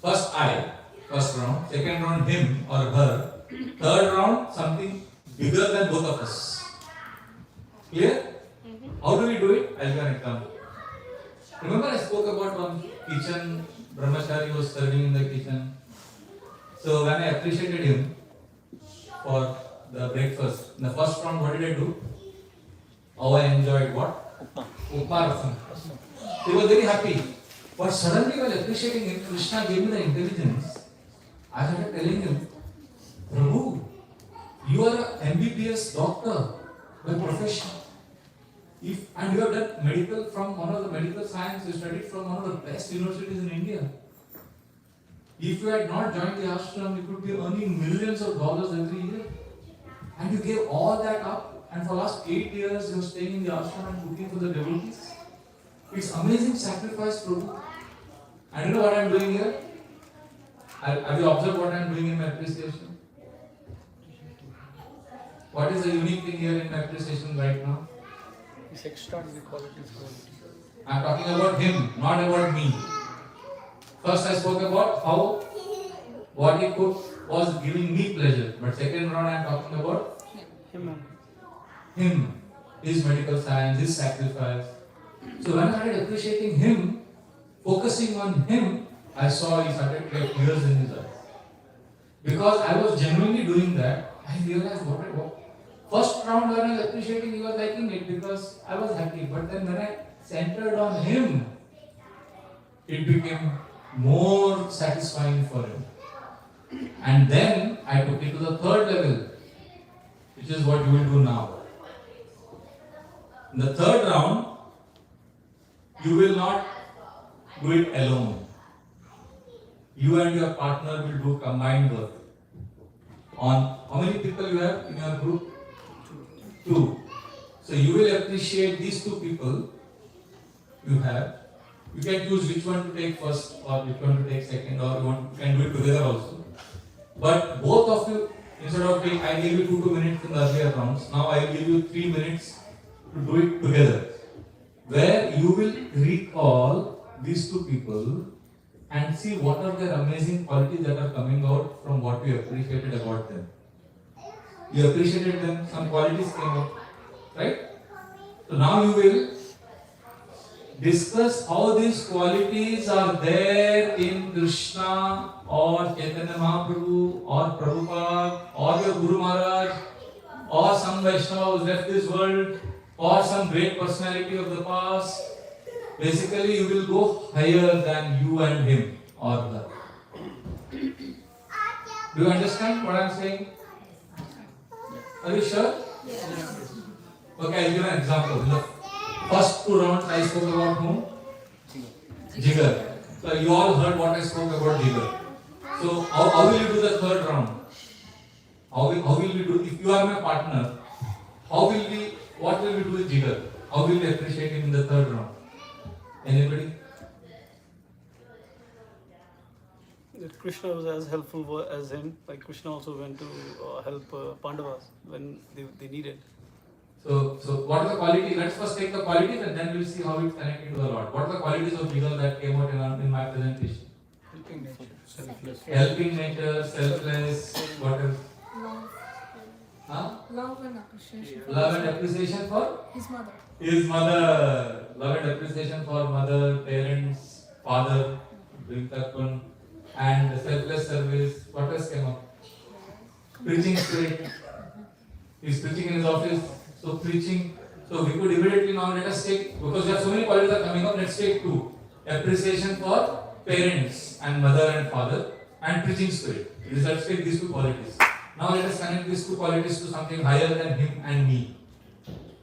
First round, second round him or her, third round something bigger than both of us. Clear? How do we do it? I'll give an example. Remember I spoke about one kitchen, brahmachari was serving in the kitchen. So when I appreciated him for the breakfast, in the first round what did I do? How I enjoyed what? Upma rasam. He was very happy. But suddenly while appreciating him, Krishna gave me the intelligence. I started telling him, Prabhu, you are an MBBS doctor by profession. And you have done medical from one of the medical science, you studied from one of the best universities in India. If you had not joined the ashram, you could be earning millions of dollars every year. And you gave all that up, and for the last 8 years you are staying in the ashram and cooking for the devotees. It's amazing sacrifice, Prabhu. And you know what I am doing here? Have you observed what I am doing in my appreciation? What is the unique thing here in my appreciation right now? It's extraordinary qualities. I am talking about him, not about me. First I spoke about how what he cooked was giving me pleasure. But second round I am talking about him, his medical science, his sacrifice. So when I started appreciating him, focusing on him, I saw he started to get tears in his eyes. Because I was genuinely doing that, I realized what it was. First round when I was appreciating, he was liking it because I was happy. But then when I centered on him, it became more satisfying for him. And then I took it to the third level, which is what you will do now. In the third round, you will not do it alone. You and your partner will do combined work. On how many people you have in your group? 2. So you will appreciate these 2 people you have. You can choose which one to take first or which one to take second, or you can do it together also. But both of you, instead of I gave you 2 minutes in the earlier rounds, now I will give you 3 minutes to do it together. Where you will recall these 2 people and see what are their amazing qualities that are coming out from what you appreciated about them. You appreciated them, some qualities came out, right? So now you will discuss how these qualities are there in Krishna or Chaitanya Mahaprabhu or Prabhupada or your Guru Maharaj or some Vaishnava who left this world or some great personality of the past. Basically, you will go higher than you and him or her. Do you understand what I am saying? Are you sure? Yes. Okay, I'll give an example. In the first 2 rounds, I spoke about whom? Jigar. So you all heard what I spoke about Jigar. So how will you do the third round? How will we do? If you are my partner, what will we do with Jigar? How will we appreciate him in the third round? Anybody? Krishna was as helpful as him. Like Krishna also went to help Pandavas when they needed. So what are the qualities? Let's first take the qualities and then we'll see how it's connected to the Lord. What are the qualities of Jigar that came out in my presentation? Helping nature, selfless. Helping nature, selfless, what else? Love and appreciation. Love and appreciation for? His mother. His mother. Love and appreciation for mother, parents, father, doing tarpan, and selfless service. What else came up? Preaching spirit. He's preaching in his office. So preaching. So we could immediately now let us take, because there are so many qualities that are coming up, let's take 2. Appreciation for parents and mother and father and preaching spirit. Let's take these 2 qualities. Now let us connect these 2 qualities to something higher than him and me.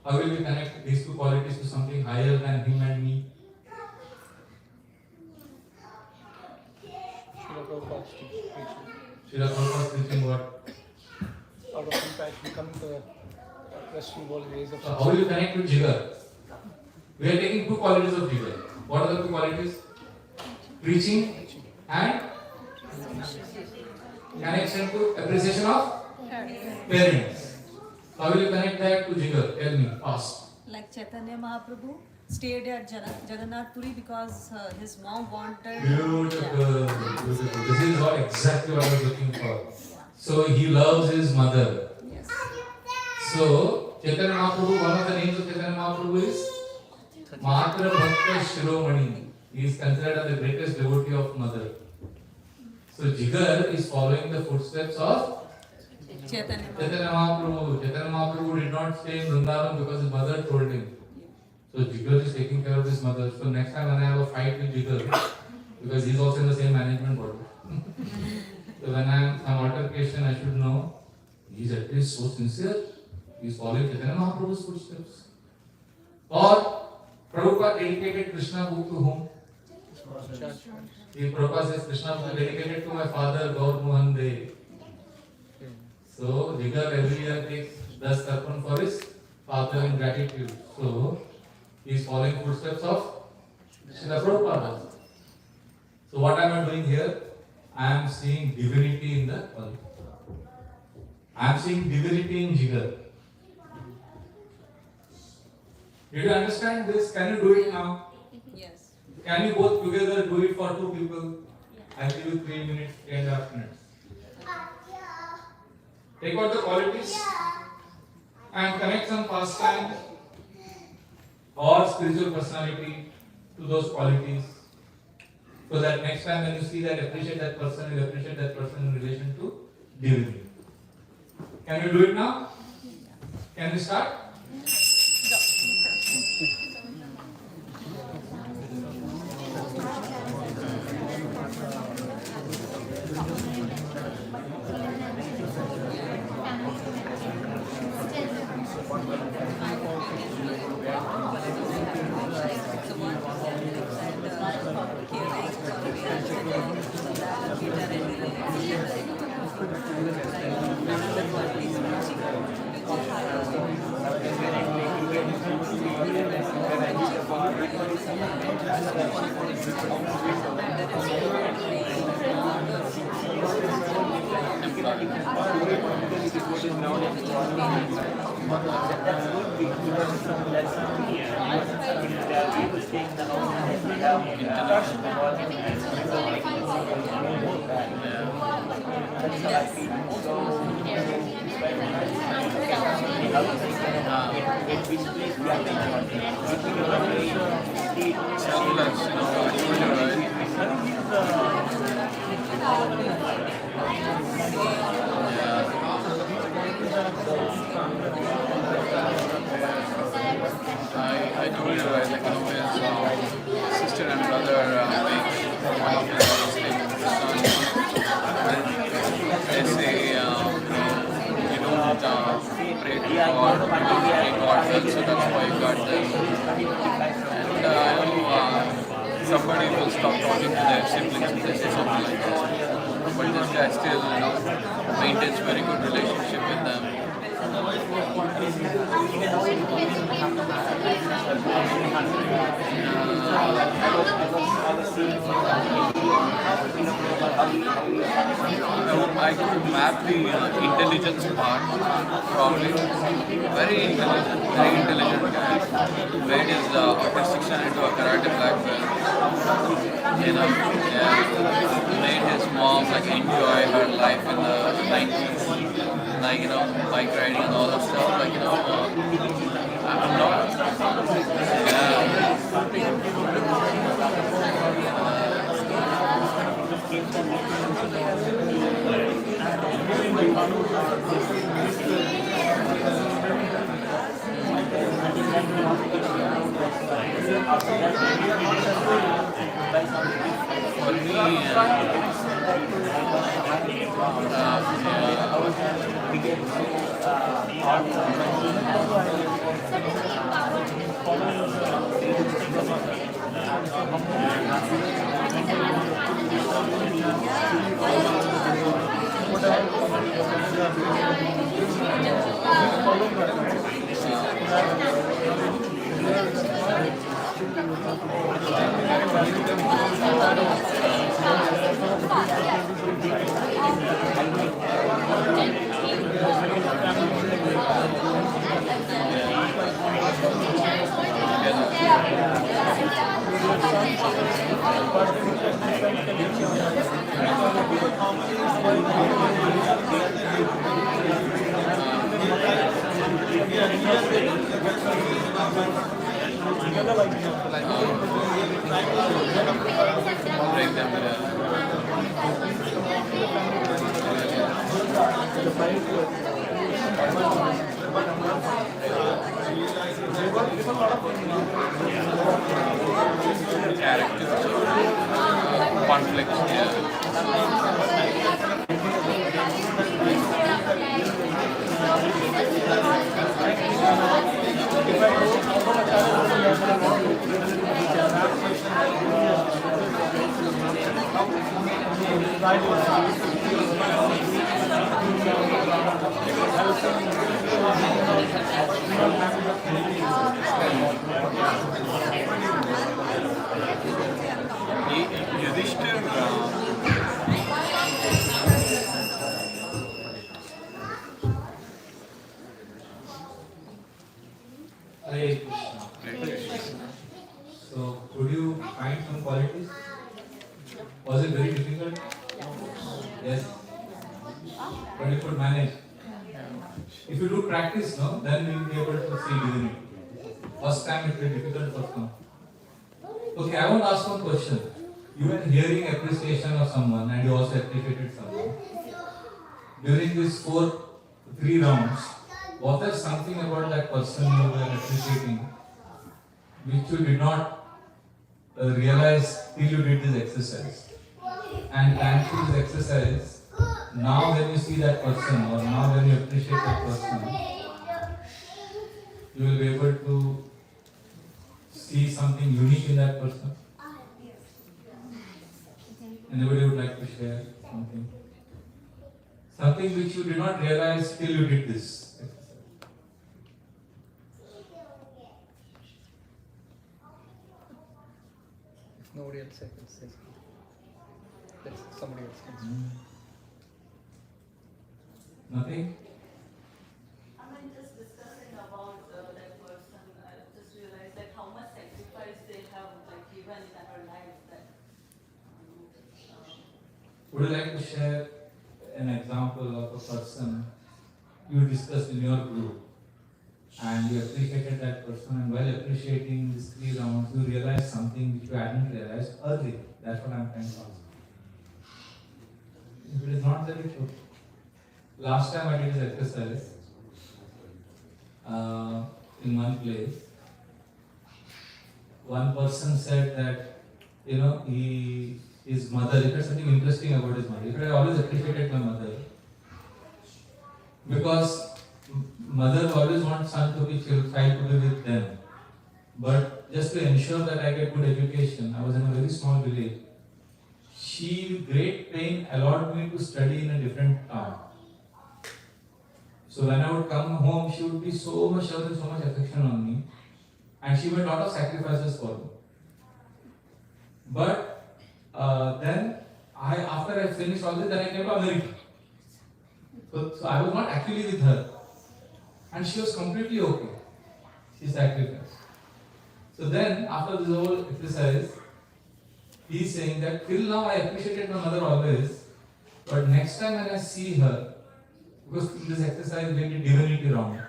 How will we connect these 2 qualities to something higher than him and me? Srila Prabhupada preaching what? Out of compassion, becoming the Western world ways of. So how will you connect with Jigar? We are taking 2 qualities of Jigar. What are the 2 qualities? Preaching and Connection to appreciation of parents. How will you connect that to Jigar? Tell me, fast. Like Chaitanya Mahaprabhu stayed at Jagannath Puri because his mom wanted. Beautiful, beautiful. This is exactly what I was looking for. So he loves his mother. Yes. So Chaitanya Mahaprabhu, one of the names of Chaitanya Mahaprabhu is Matra Bhakta Shiromani. He is considered as the greatest devotee of mother. So Jigar is following the footsteps of Chaitanya Chaitanya Mahaprabhu. Chaitanya Mahaprabhu did not stay in Vrindavan because his mother told him. So Jigar is taking care of his mother. So next time when I have a fight with Jigar, because he is also in the same management board. So when I am some altercation, I should know he is at least so sincere. He is following Chaitanya Mahaprabhu's footsteps. Or Prabhupada dedicated Krishna book to whom? Prabhupada says Krishna book is dedicated to my father Gaur Mohan Dey. So Jigar every year does tarpan for his father in gratitude. So he is following footsteps of Srila Prabhupada. So what am I doing here? I am seeing divinity in the Pali. I am seeing divinity in Jigar. Did you understand this? Can you do it now? Yes. Can you both together do it for two people? I'll give you 3 minutes, 3.5 minutes. Take out the qualities and connect some pastime or spiritual personality to those qualities. So that next time when you see that, appreciate that person, you appreciate that person in relation to divinity. Can you do it now? Can we start? I told you right, like his sister and brother they say you don't pray to God, you don't pray God well, so that's why you got them. And somebody will stop talking to their siblings if they say something like this. But this guy still maintains very good relationship with them. I could map the intelligence part probably. Very intelligent guy. Made his autistic into a karate black belt. Made his mom enjoy her life in the 90s. Bike riding and all that stuff. I'm not. For me, Break them with character, conflict. Yeah. Hare Krishna. So, could you find some qualities? Was it very difficult? Yes. But you could manage. If you do practice, no, then you will be able to see divinity. First time it will be difficult for some. Okay, I want to ask one question. You were hearing appreciation of someone and you also appreciated someone. During these 3 rounds, was there something about that person you were appreciating which you did not realize till you did this exercise? And thanks to this exercise, now when you see that person or now when you appreciate that person, you will be able to see something unique in that person. Anybody would like to share something? Something which you did not realize till you did this exercise. If nobody else can say, let somebody else can say. Nothing? I mean, just discussing about that person, I just realized that how much sacrifice they have given in our lives. Would you like to share an example of a person you discussed in your group and you appreciated that person, and while appreciating these 3 rounds, you realized something which you hadn't realized earlier? That's what I'm trying to ask. If it is not there, it's okay. Last time I did this exercise in one place, one person said that, his mother, he said something interesting about his mother. He said, I always appreciated my mother because mother always wants son to be child to be with them. But just to ensure that I get good education, I was in a very small village. She, with great pain, allowed me to study in a different town. So when I would come home, she would be so much showing so much affection on me, and she made a lot of sacrifices for me. But then, after I finished all this, then I came to America. So I was not actually with her, and she was completely okay. She sacrificed. So then, after this whole exercise, he is saying that till now I appreciated my mother always, but next time when I see her, because in this exercise we did divinity round.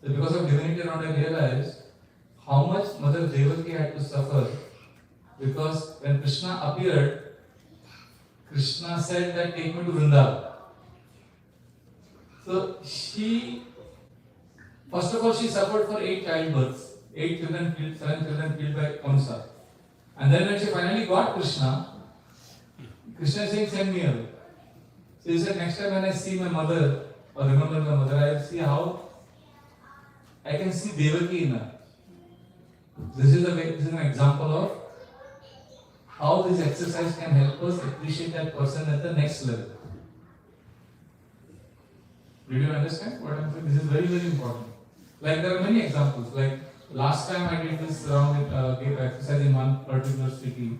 So because of divinity round, I realized how much Mother Devaki had to suffer, because when Krishna appeared, Krishna said that take me to Vrindavan. So she, first of all, she suffered for 8 childbirths, 8 children killed, 7 children killed by Kamsa. And then when she finally got Krishna, Krishna is saying, send me away. So he said, next time when I see my mother, or remember my mother, I will see how I can see Devaki in her. This is an example of how this exercise can help us appreciate that person at the next level. Did you understand what I'm saying? This is very, very important. Like there are many examples. Like last time I did this round with exercise in one particular city.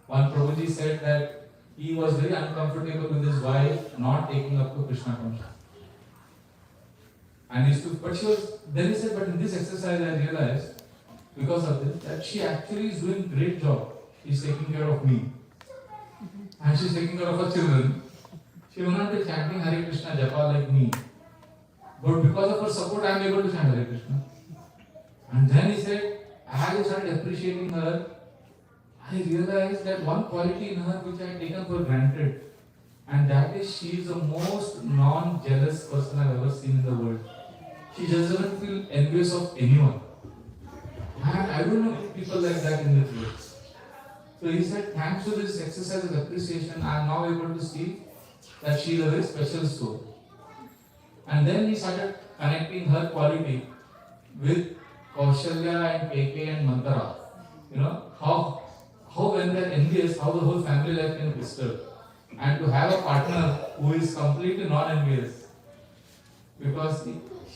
One Prabhuji said that he was very uncomfortable with his wife not taking up to Krishna consciousness. And but she was, then he said, but in this exercise I realized, because of this, that she actually is doing a great job. She's taking care of me. and she's taking care of her children. She will not be chanting Hare Krishna Japa like me. But because of her support, I am able to chant Hare Krishna. And then he said, as I started appreciating her, I realized that one quality in her which I had taken for granted, and that is she is the most non-jealous person I've ever seen in the world. She doesn't feel envious of anyone. And I don't know people like that in this world. So he said, thanks to this exercise of appreciation, I am now able to see that she is a very special soul. And then he started connecting her quality with Kaushalya and KK and Mantara. You know, how when they are envious, how the whole family life can be disturbed. And to have a partner who is completely non-envious. Because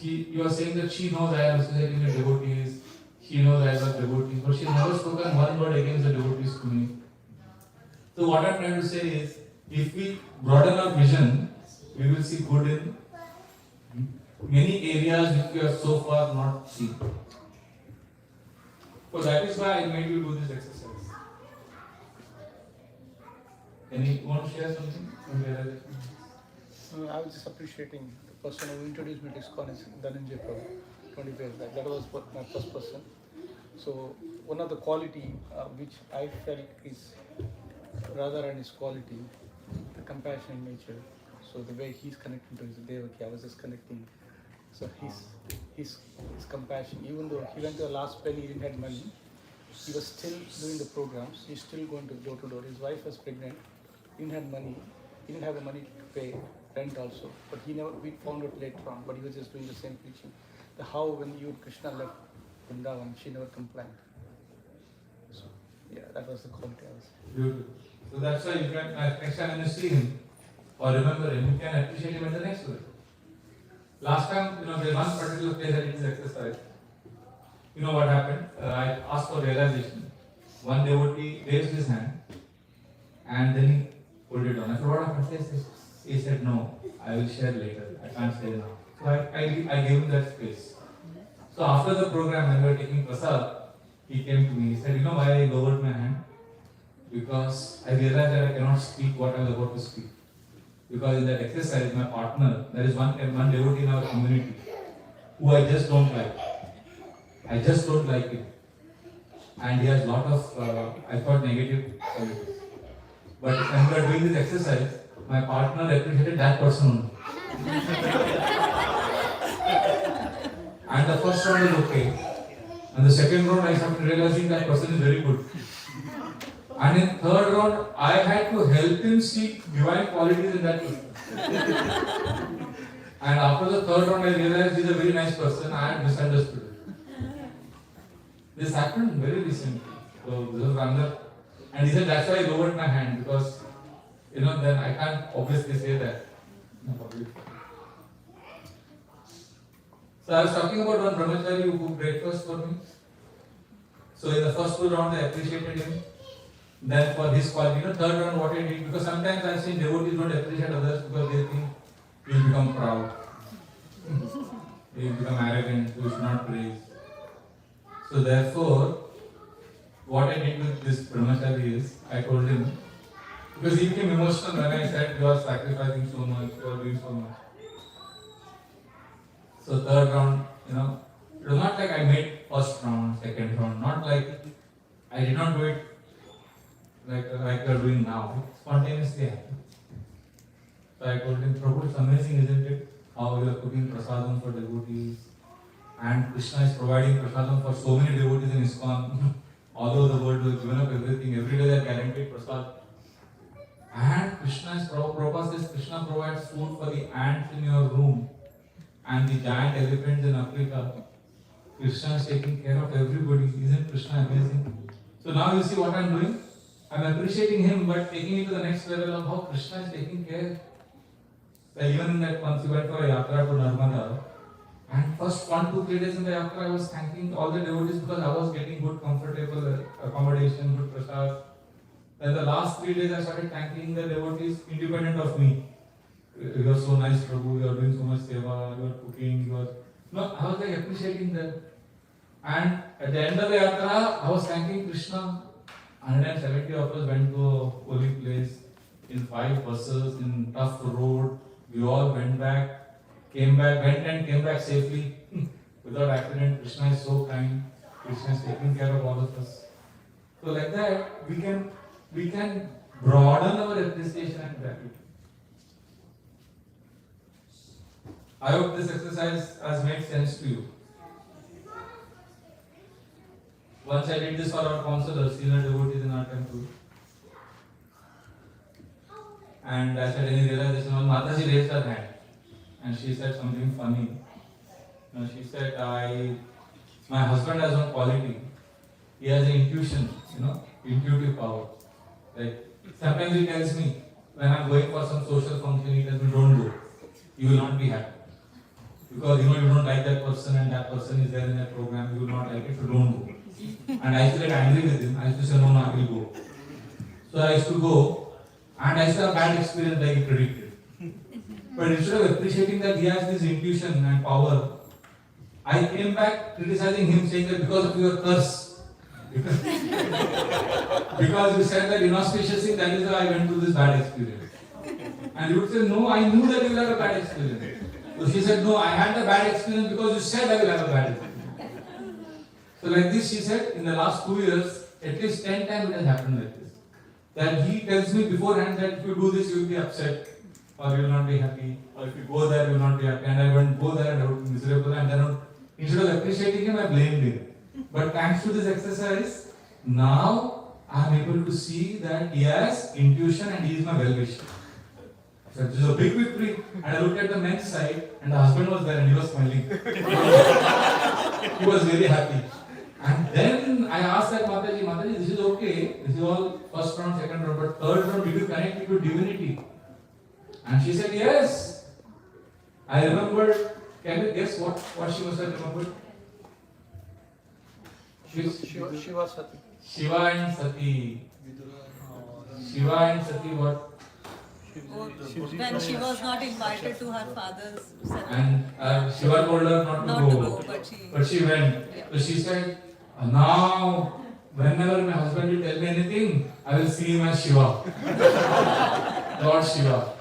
you are saying that she knows I am associating with devotees, she knows I love devotees, but she has never spoken one word against the devotees to me. So what I am trying to say is, if we broaden our vision, we will see good in many areas which we have so far not seen. So that is why I made you do this exercise. Want to share something? I was just appreciating the person who introduced me to ISKCON is HG Prabhu, 20 years back. That was my first person. So one of the quality which I felt is rather than his quality, the compassionate nature. So the way he's connecting to his devaki, I was just connecting. So his compassion, even though he went to the last penny, he didn't have money, he was still doing the programs. He's still going to door to door. His wife was pregnant, didn't have money, he didn't have the money to pay rent also. But we found out later on, but he was just doing the same preaching. How when you and Krishna left Vrindavan, she never complained. So yeah, that was the quality I was. Beautiful. So that's why you can, next time when you see him or remember him, you can appreciate him in the next way. Last time, there's one particular place I did this exercise. You know what happened? I asked for realization. One devotee raised his hand and then he put it down. I said, what happened? He said, no, I will share later. I can't say now. So I gave him that space. So after the program, when we were taking prasad, he came to me. He said, you know why I lowered my hand? Because I realized that I cannot speak what I was about to speak. Because in that exercise, my partner, there is one devotee in our community who I just don't like. I just don't like him. And he has a lot of, I thought, negative qualities. But when we were doing this exercise, my partner appreciated that person only. And the first round was okay. And the second round, I started realizing that person is very good. And in third round, I had to help him see divine qualities in that person. And after the third round, I realized he's a very nice person. I had misunderstood it. This happened very recently. So this was another. And he said, that's why I lowered my hand, because, then I can't obviously say that. So I was talking about one brahmachari who cooked breakfast for me. So in the first two rounds, I appreciated him. Then for his quality, third round what I did, because sometimes I see devotees don't appreciate others because they think you will become proud. You will become arrogant, you should not praise. So therefore, what I did with this brahmachari is, I told him, because he became emotional when I said, you are sacrificing so much, you are doing so much. So third round, it was not like I made first round, second round, not like I did not do it like you are doing now. It spontaneously happened. So I told him, Prabhu, it's amazing, isn't it? How you are cooking prasadam for devotees. And Krishna is providing prasadam for so many devotees in ISKCON. All over the world, we have given up everything. Every day they are guaranteed prasad. And Prabhupada says, Krishna provides food for the ants in your room and the giant elephants in Africa. Krishna is taking care of everybody. Isn't Krishna amazing? So now you see what I am doing? I am appreciating him, but taking it to the next level of how Krishna is taking care. So even in that once we went for a yatra to Narmada, and first 1-2-3 days in the yatra, I was thanking all the devotees because I was getting good, comfortable accommodation, good prasad. Then the last 3 days, I started thanking the devotees independent of me. You are so nice, Prabhu. You are doing so much seva. You are cooking. I was like appreciating them. And at the end of the yatra, I was thanking Krishna. 170 of us went to a holy place. in 5 buses, in tough road. We all went back, went and came back safely without accident. Krishna is so kind. Krishna is taking care of all of us. So like that, we can broaden our appreciation and gratitude. I hope this exercise has made sense to you. Once I did this for our counselors, senior devotees in our temple. And I said, any realization? Mataji raised her hand and she said something funny. She said, my husband has one quality. He has an intuition, intuitive power. Like sometimes he tells me, when I'm going for some social function, he tells me, don't go. You will not be happy. Because you don't like that person and that person is there in that program, you will not like it, so don't go. And I used to get angry with him. I used to say, no, I will go. So I used to go and I used to have a bad experience like he predicted. But instead of appreciating that he has this intuition and power, I came back criticizing him, saying that because of your curse, because you said that inauspicious thing, that is why I went through this bad experience. And he would say, no, I knew that you will have a bad experience. So she said, no, I had a bad experience because you said I will have a bad experience. So like this, she said, in the last 2 years, at least 10 times it has happened like this. That he tells me beforehand that if you do this, you will be upset, or you will not be happy, or if you go there, you will not be happy. And I went go there and I would be miserable, and then instead of appreciating him, I blamed him. But thanks to this exercise, now I am able to see that he has intuition and he is my well-wisher. So this is a big victory. And I looked at the men's side and the husband was there and he was smiling. He was very happy. And then I asked that Mataji, this is okay. This is all first round, second round, but third round, did you connect it to divinity? And she said, yes. I remembered. Can you guess what she must have remembered? Shiva Sati. Shiva and Sati. Shiva and Sati what? When she was not invited to her father's And Shiva told her not to go. But she went. Yeah. So she said, now whenever my husband will tell me anything, I will see him as Shiva. Lord Shiva.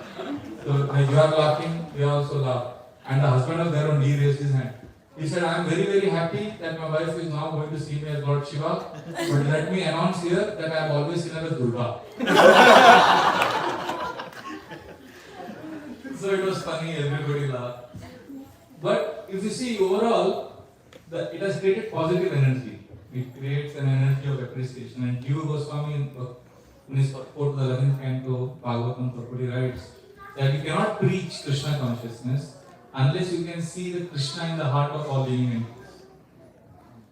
So like you are laughing, we also laugh. And the husband was there only, he raised his hand. He said, I am very, very happy that my wife is now going to see me as Lord Shiva. But let me announce here that I have always seen her as Durga. So it was funny, everybody laughed. But if you see overall, it has created positive energy. It creates an energy of appreciation. And Jiva Goswami in his purport to the 11th canto, Bhagavatam Purport, writes that you cannot preach Krishna consciousness unless you can see the Krishna in the heart of all living entities.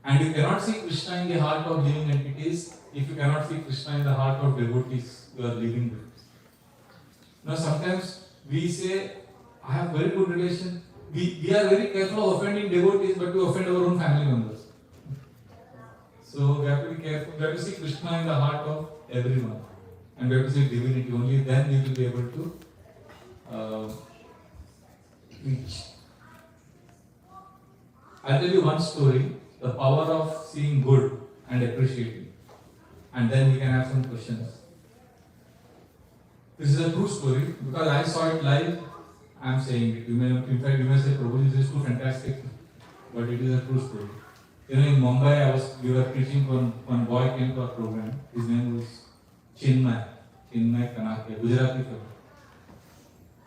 And you cannot see Krishna in the heart of living entities if you cannot see Krishna in the heart of devotees you are living with. Now sometimes we say, I have very good relation. We are very careful of offending devotees, but we offend our own family members. So we have to be careful. We have to see Krishna in the heart of everyone. And we have to see divinity. Only then we will be able to reach. I'll tell you one story, the power of seeing good and appreciating. And then we can have some questions. This is a true story because I saw it live. I am saying it. In fact, you may say, Prabhu, this is too fantastic, but it is a true story. In Mumbai, we were preaching one boy came to our program. His name was Chinmay Kanakia, Gujarati fellow.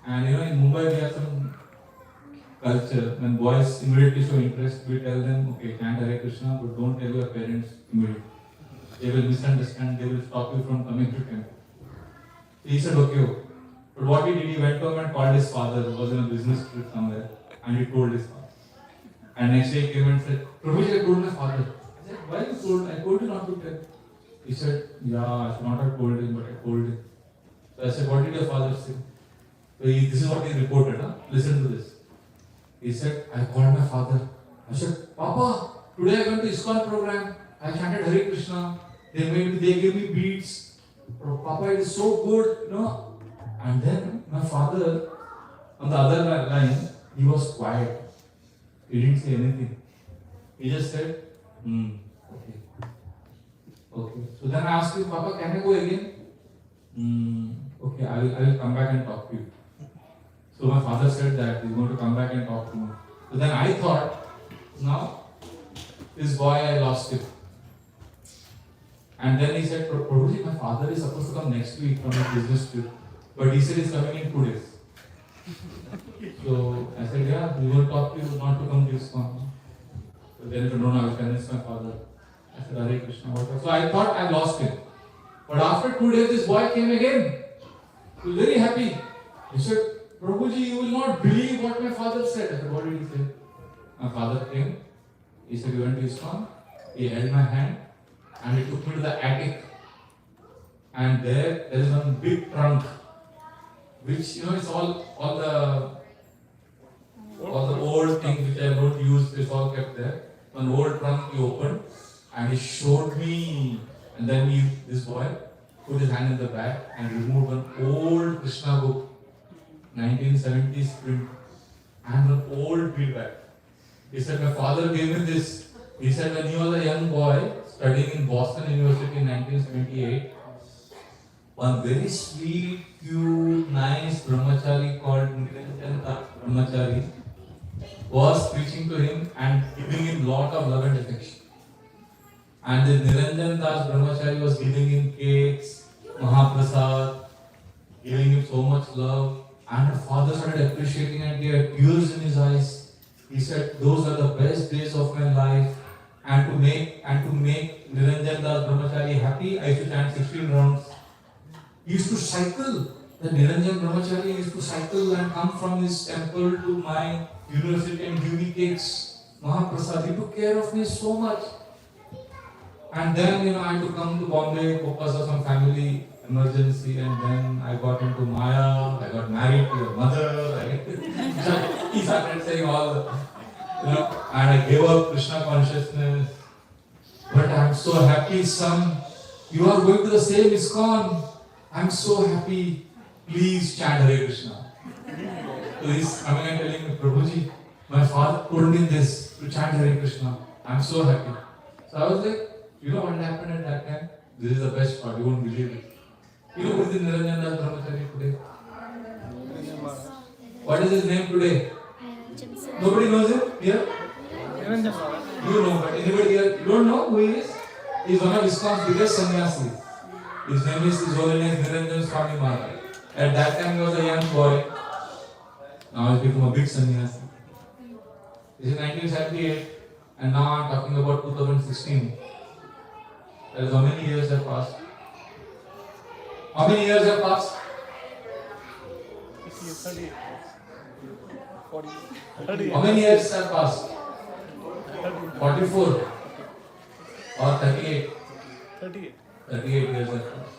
And in Mumbai, we have some culture. When boys immediately show interest, we tell them, okay, chant Hare Krishna, but don't tell your parents immediately. They will misunderstand. They will stop you from coming to temple. He said, okay. But what he did, he went home and called his father, who was in a business trip somewhere, and he told his father. And next day he came and said, Prabhuji, I told my father. I said, why you told? I told you not to tell. He said, yeah, I should not have told him, but I told him. So I said, what did your father say? So this is what he reported. Listen to this. He said, I called my father. I said, Papa, today I went to ISKCON program. I chanted Hare Krishna. They gave me beads. Papa, it is so good, And then my father, on the other line, he was quiet. He didn't say anything. He just said, okay. Okay. So then I asked him, Papa, can I go again? Okay, I I will come back and talk to you. So my father said that he's going to come back and talk to me. So then I thought, now, this boy I lost him. And then he said, Prabhuji, my father is supposed to come next week from a business trip. But he said he's coming in 2 days. So I said, yeah, we will talk to you not to come to ISKCON. So then he said, no, I will convince my father. I said, Hare Krishna. So I thought I lost him. But after 2 days, this boy came again. He was very happy. He said, Prabhuji, you will not believe what my father said. I said, what did he say? My father came. He said, you went to ISKCON. He held my hand and he took me to the attic. And there is one big trunk, which it's all the old things which I don't use. It's all kept there. One old trunk he opened and he showed me. And then this boy put his hand in the bag and removed one old Krishna book, 1970s print, and an old bill bag. He said, my father gave me this. He said, when he was a young boy studying in Boston University in 1978, one very sweet, cute, nice brahmachari called Niranjan Brahmachari was preaching to him and giving him lot of love and affection. And the Niranjan Das Brahmachari was giving him cakes, Mahaprasad, giving him so much love. And the father started appreciating and he had tears in his eyes. He said, those are the best days of my life. And to make Niranjan Das Brahmachari happy, I used to chant 16 rounds. He used to cycle. The Niranjan Brahmachari used to cycle and come from his temple to my university and give me cakes, Mahaprasad. He took care of me so much. And then, I had to come to Bombay because of some family emergency, and then I got into Maya, I got married to your mother, he started saying all, and I gave up Krishna consciousness. But I'm so happy, son. You are going to the same ISKCON. I'm so happy. Please chant Hare Krishna. So he's coming and telling me, Prabhuji, my father told me this, to chant Hare Krishna. I'm so happy. So I was like, you know what happened at that time? This is the best part, you won't believe it. You know who is Niranjan Das Brahmachari today? What is his name today? Nobody knows him here? You know, but anybody here? You don't know who he is? He is one of ISKCON's biggest sannyasis. His name is His Holiness Niranjan Swami Maharaj. At that time he was a young boy. Now he's become a big sannyasi. This is 1978 and now I'm talking about 2016. That is how many years have passed? How many years have passed? 38. 40. How many years have passed? 44 or 38? 38. 38 years have passed.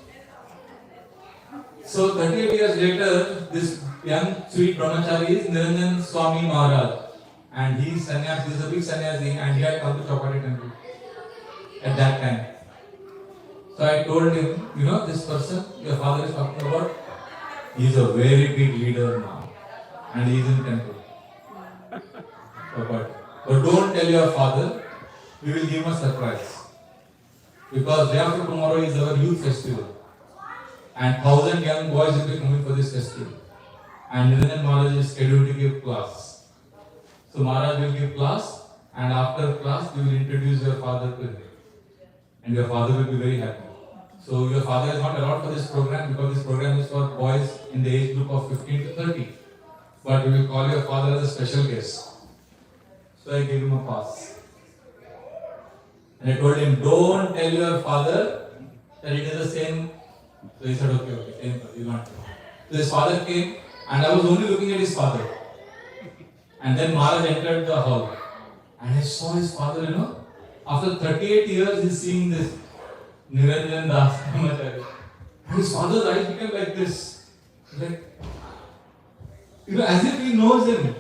So 38 years later, this young sweet brahmachari is Niranjan Swami Maharaj. And he is sannyasi, he is a big sannyasi, and he had come to Chowpatty temple at that time. So I told him, this person your father is talking about, he is a very big leader now. And he is in temple. But don't tell your father, we will give him a surprise. Because day after tomorrow is our youth festival. And 1,000 young boys will be coming for this festival. And Niranjan Maharaj is scheduled to give class. So Maharaj will give class, and after class we will introduce your father to him. And your father will be very happy. So your father is not allowed for this program because this program is for boys in the age group of 15 to 30. But we will call your father as a special guest. So I gave him a pass. And I told him, don't tell your father that it is the same. So he said, okay, same, he will not tell. So his father came and I was only looking at his father. And then Maharaj entered the hall. And I saw his father, after 38 years he's seeing this Niranjan Das Brahmachari. And his father's eyes became like this. Like, as if he knows him.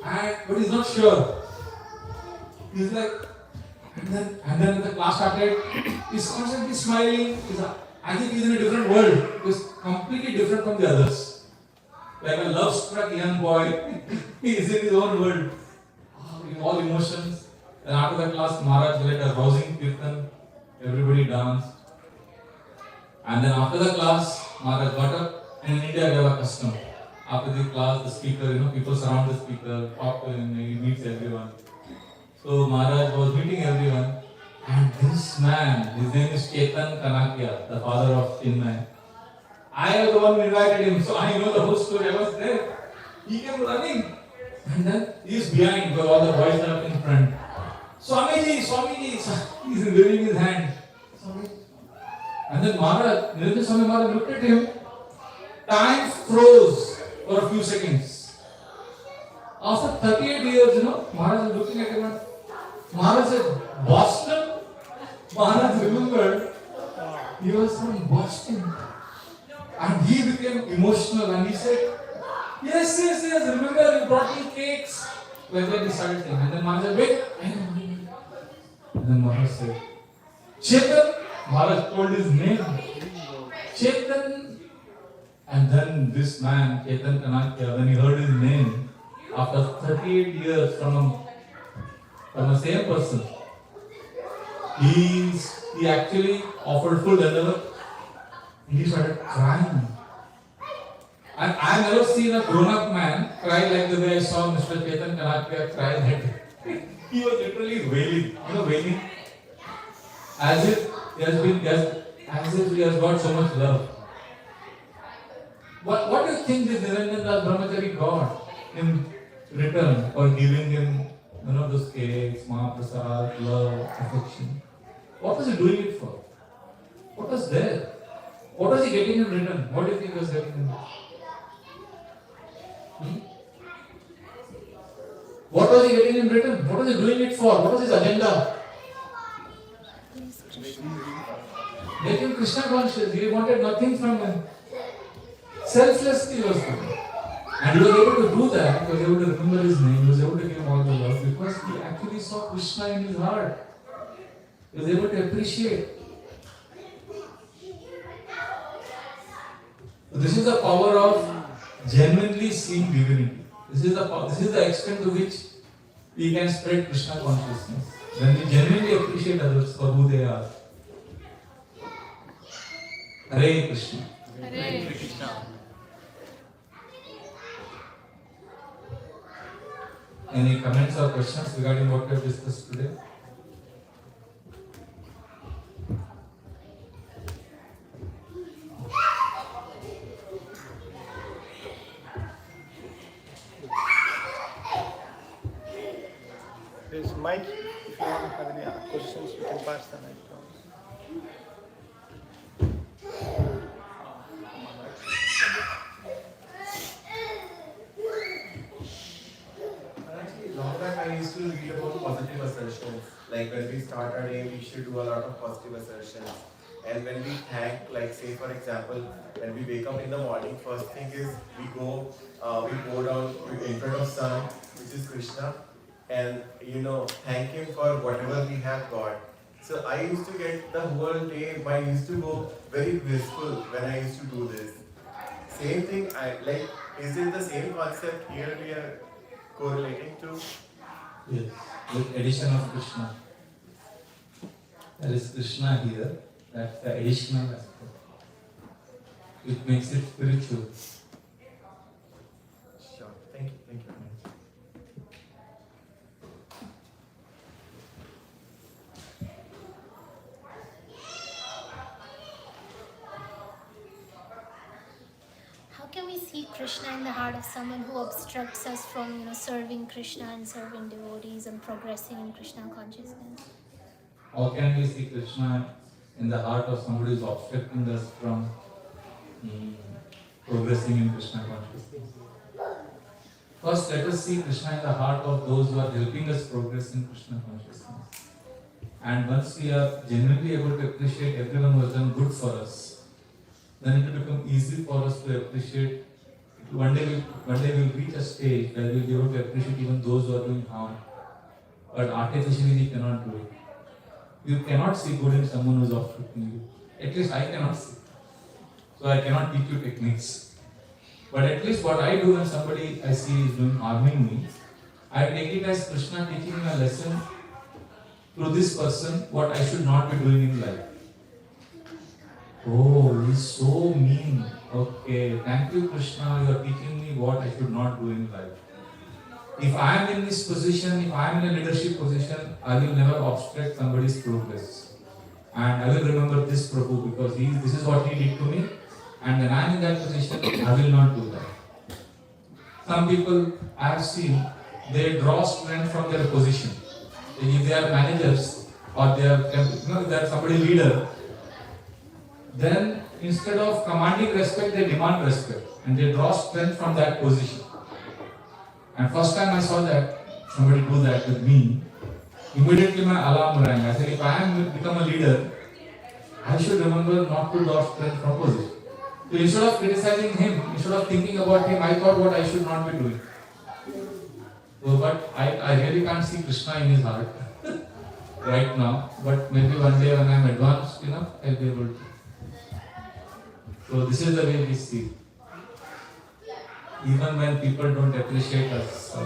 But he's not sure. He's like, and then the class started, he's constantly smiling. As if he's in a different world. He's completely different from the others. Like a love-struck young boy. He is in his own world. All emotions. And after the class, Maharaj led a rousing kirtan. Everybody danced. And then after the class, Maharaj got up And in India, we have a custom. After the class, the speaker, people surround the speaker, talk to him, he meets everyone. So Maharaj was meeting everyone. And this man, his name is Chetan Kanakia, the father of Chinmay. I was the one who invited him, so I know the whole story. I was there. He came running. And then he is behind, because all the boys are in front. Swamiji, he's waving his hand. Swamiji. And then Maharaj, Niranjan Swami Maharaj looked at him. Time froze for a few seconds. After 38 years, Maharaj was looking at him and Maharaj said, Boston? Maharaj remembered he was from Boston. And he became emotional and he said, yes, remember you brought me cakes. Like that he started saying. And then Maharaj said, wait. And then Maharaj said, Chetan. Maharaj told his name. Chetan. And then this man, Chetan Kanakia, when he heard his name, after 38 years from the same person, he actually offered full dandava. He started crying. And I have never seen a grown-up man cry like the way I saw Mr. Chetan Kanakia cry that. He was literally wailing, wailing. As if he has got so much love. What do you think this Niranjan Das Brahmachari got in return for giving him, those cakes, Mahaprasad, love, affection? What was he doing it for? What was there? What was he getting in return? What do you think he was getting in return? What was he getting in return? What was he doing it for? What was his agenda? Make him Krishna conscious. He wanted nothing from him. Selflessly he was doing. And he was able to do that because he was able to remember his name. He was able to give him all the love because he actually saw Krishna in his heart. He was able to appreciate. So this is the power of genuinely seeing divinity. This is the extent to which we can spread Krishna consciousness. When we genuinely appreciate others for who they are. Hare Krishna. Hare Krishna. Any comments or questions regarding what we have discussed today? There's mic. If you want to have any other questions, you can pass the mic down. Long back I used to read about positive assertions. Like when we start our day, we should do a lot of positive assertions. And when we thank, like say for example, when we wake up in the morning, first thing is we go down in front of sun, which is Krishna, and thank him for whatever we have got. So I used to get the whole day, mine used to go very blissful when I used to do this. Same thing, is it the same concept here we are correlating to? Yes, with addition of Krishna. There is Krishna here, that's the additional aspect. It makes it spiritual. Sure, thank you. How can we see Krishna in the heart of someone who obstructs us from, serving Krishna and serving devotees and progressing in Krishna consciousness? How can we see Krishna in the heart of somebody who is obstructing us from progressing in Krishna consciousness? First, let us see Krishna in the heart of those who are helping us progress in Krishna consciousness. And once we are genuinely able to appreciate everyone who has done good for us, then it will become easy for us to appreciate. One day we'll reach a stage where we'll be able to appreciate even those who are doing harm. But artificially we cannot do it. You cannot see good in someone who is obstructing you. At least I cannot see. So I cannot teach you techniques. But at least what I do when somebody I see is doing harming me, I take it as Krishna teaching me a lesson through this person what I should not be doing in life. Oh, he's so mean. Okay, thank you, Krishna. You are teaching me what I should not do in life. If I am in this position, if I am in a leadership position, I will never obstruct somebody's progress. And I will remember this Prabhu because this is what he did to me. And when I am in that position, I will not do that. Some people I have seen, they draw strength from their position. If they are managers or they are, if they are somebody leader, then instead of commanding respect, they demand respect. And they draw strength from that position. And first time I saw that, somebody do that with me, immediately my alarm rang. I said, if I am become a leader, I should remember not to draw strength from position. So instead of criticizing him, instead of thinking about him, I thought what I should not be doing. So, but I really can't see Krishna in his heart right now. But maybe one day when I am advanced enough, I'll be able to. So this is the way we see. Even when people don't appreciate us.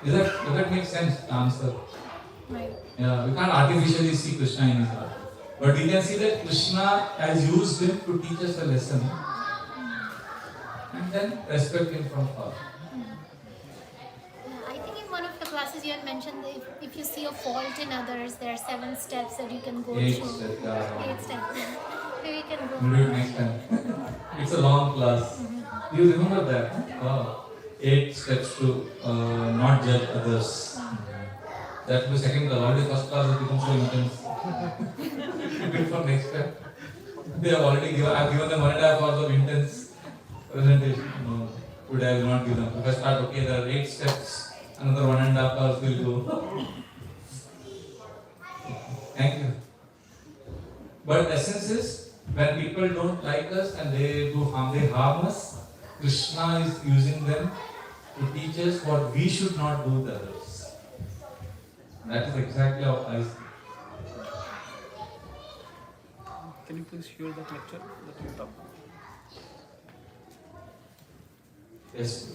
Does that make sense, the answer? Right. Yeah, we can't artificially see Krishna in his heart. But we can see that Krishna has used him to teach us a lesson. And then respect him from far. I think in one of the classes you had mentioned that if you see a fault in others, there are 7 steps that you can go 8 through. steps. 8 steps. Maybe we can go. We'll do it next time. It's a long class. Do you remember that? Wow. 8 steps to not judge others. That will be second class. Already first class has become so intense. Wait for next time. They have already given. I have given them 1.5 hours of intense presentation. No, today I will not give them. If I start, okay, there are 8 steps. Another 1.5 hours will go. Thank you. But the essence is, when people don't like us and they do harm, they harm us, Krishna is using them to teach us what we should not do to others. That is exactly how I see. Can you please share that lecture that you talked about? Yes.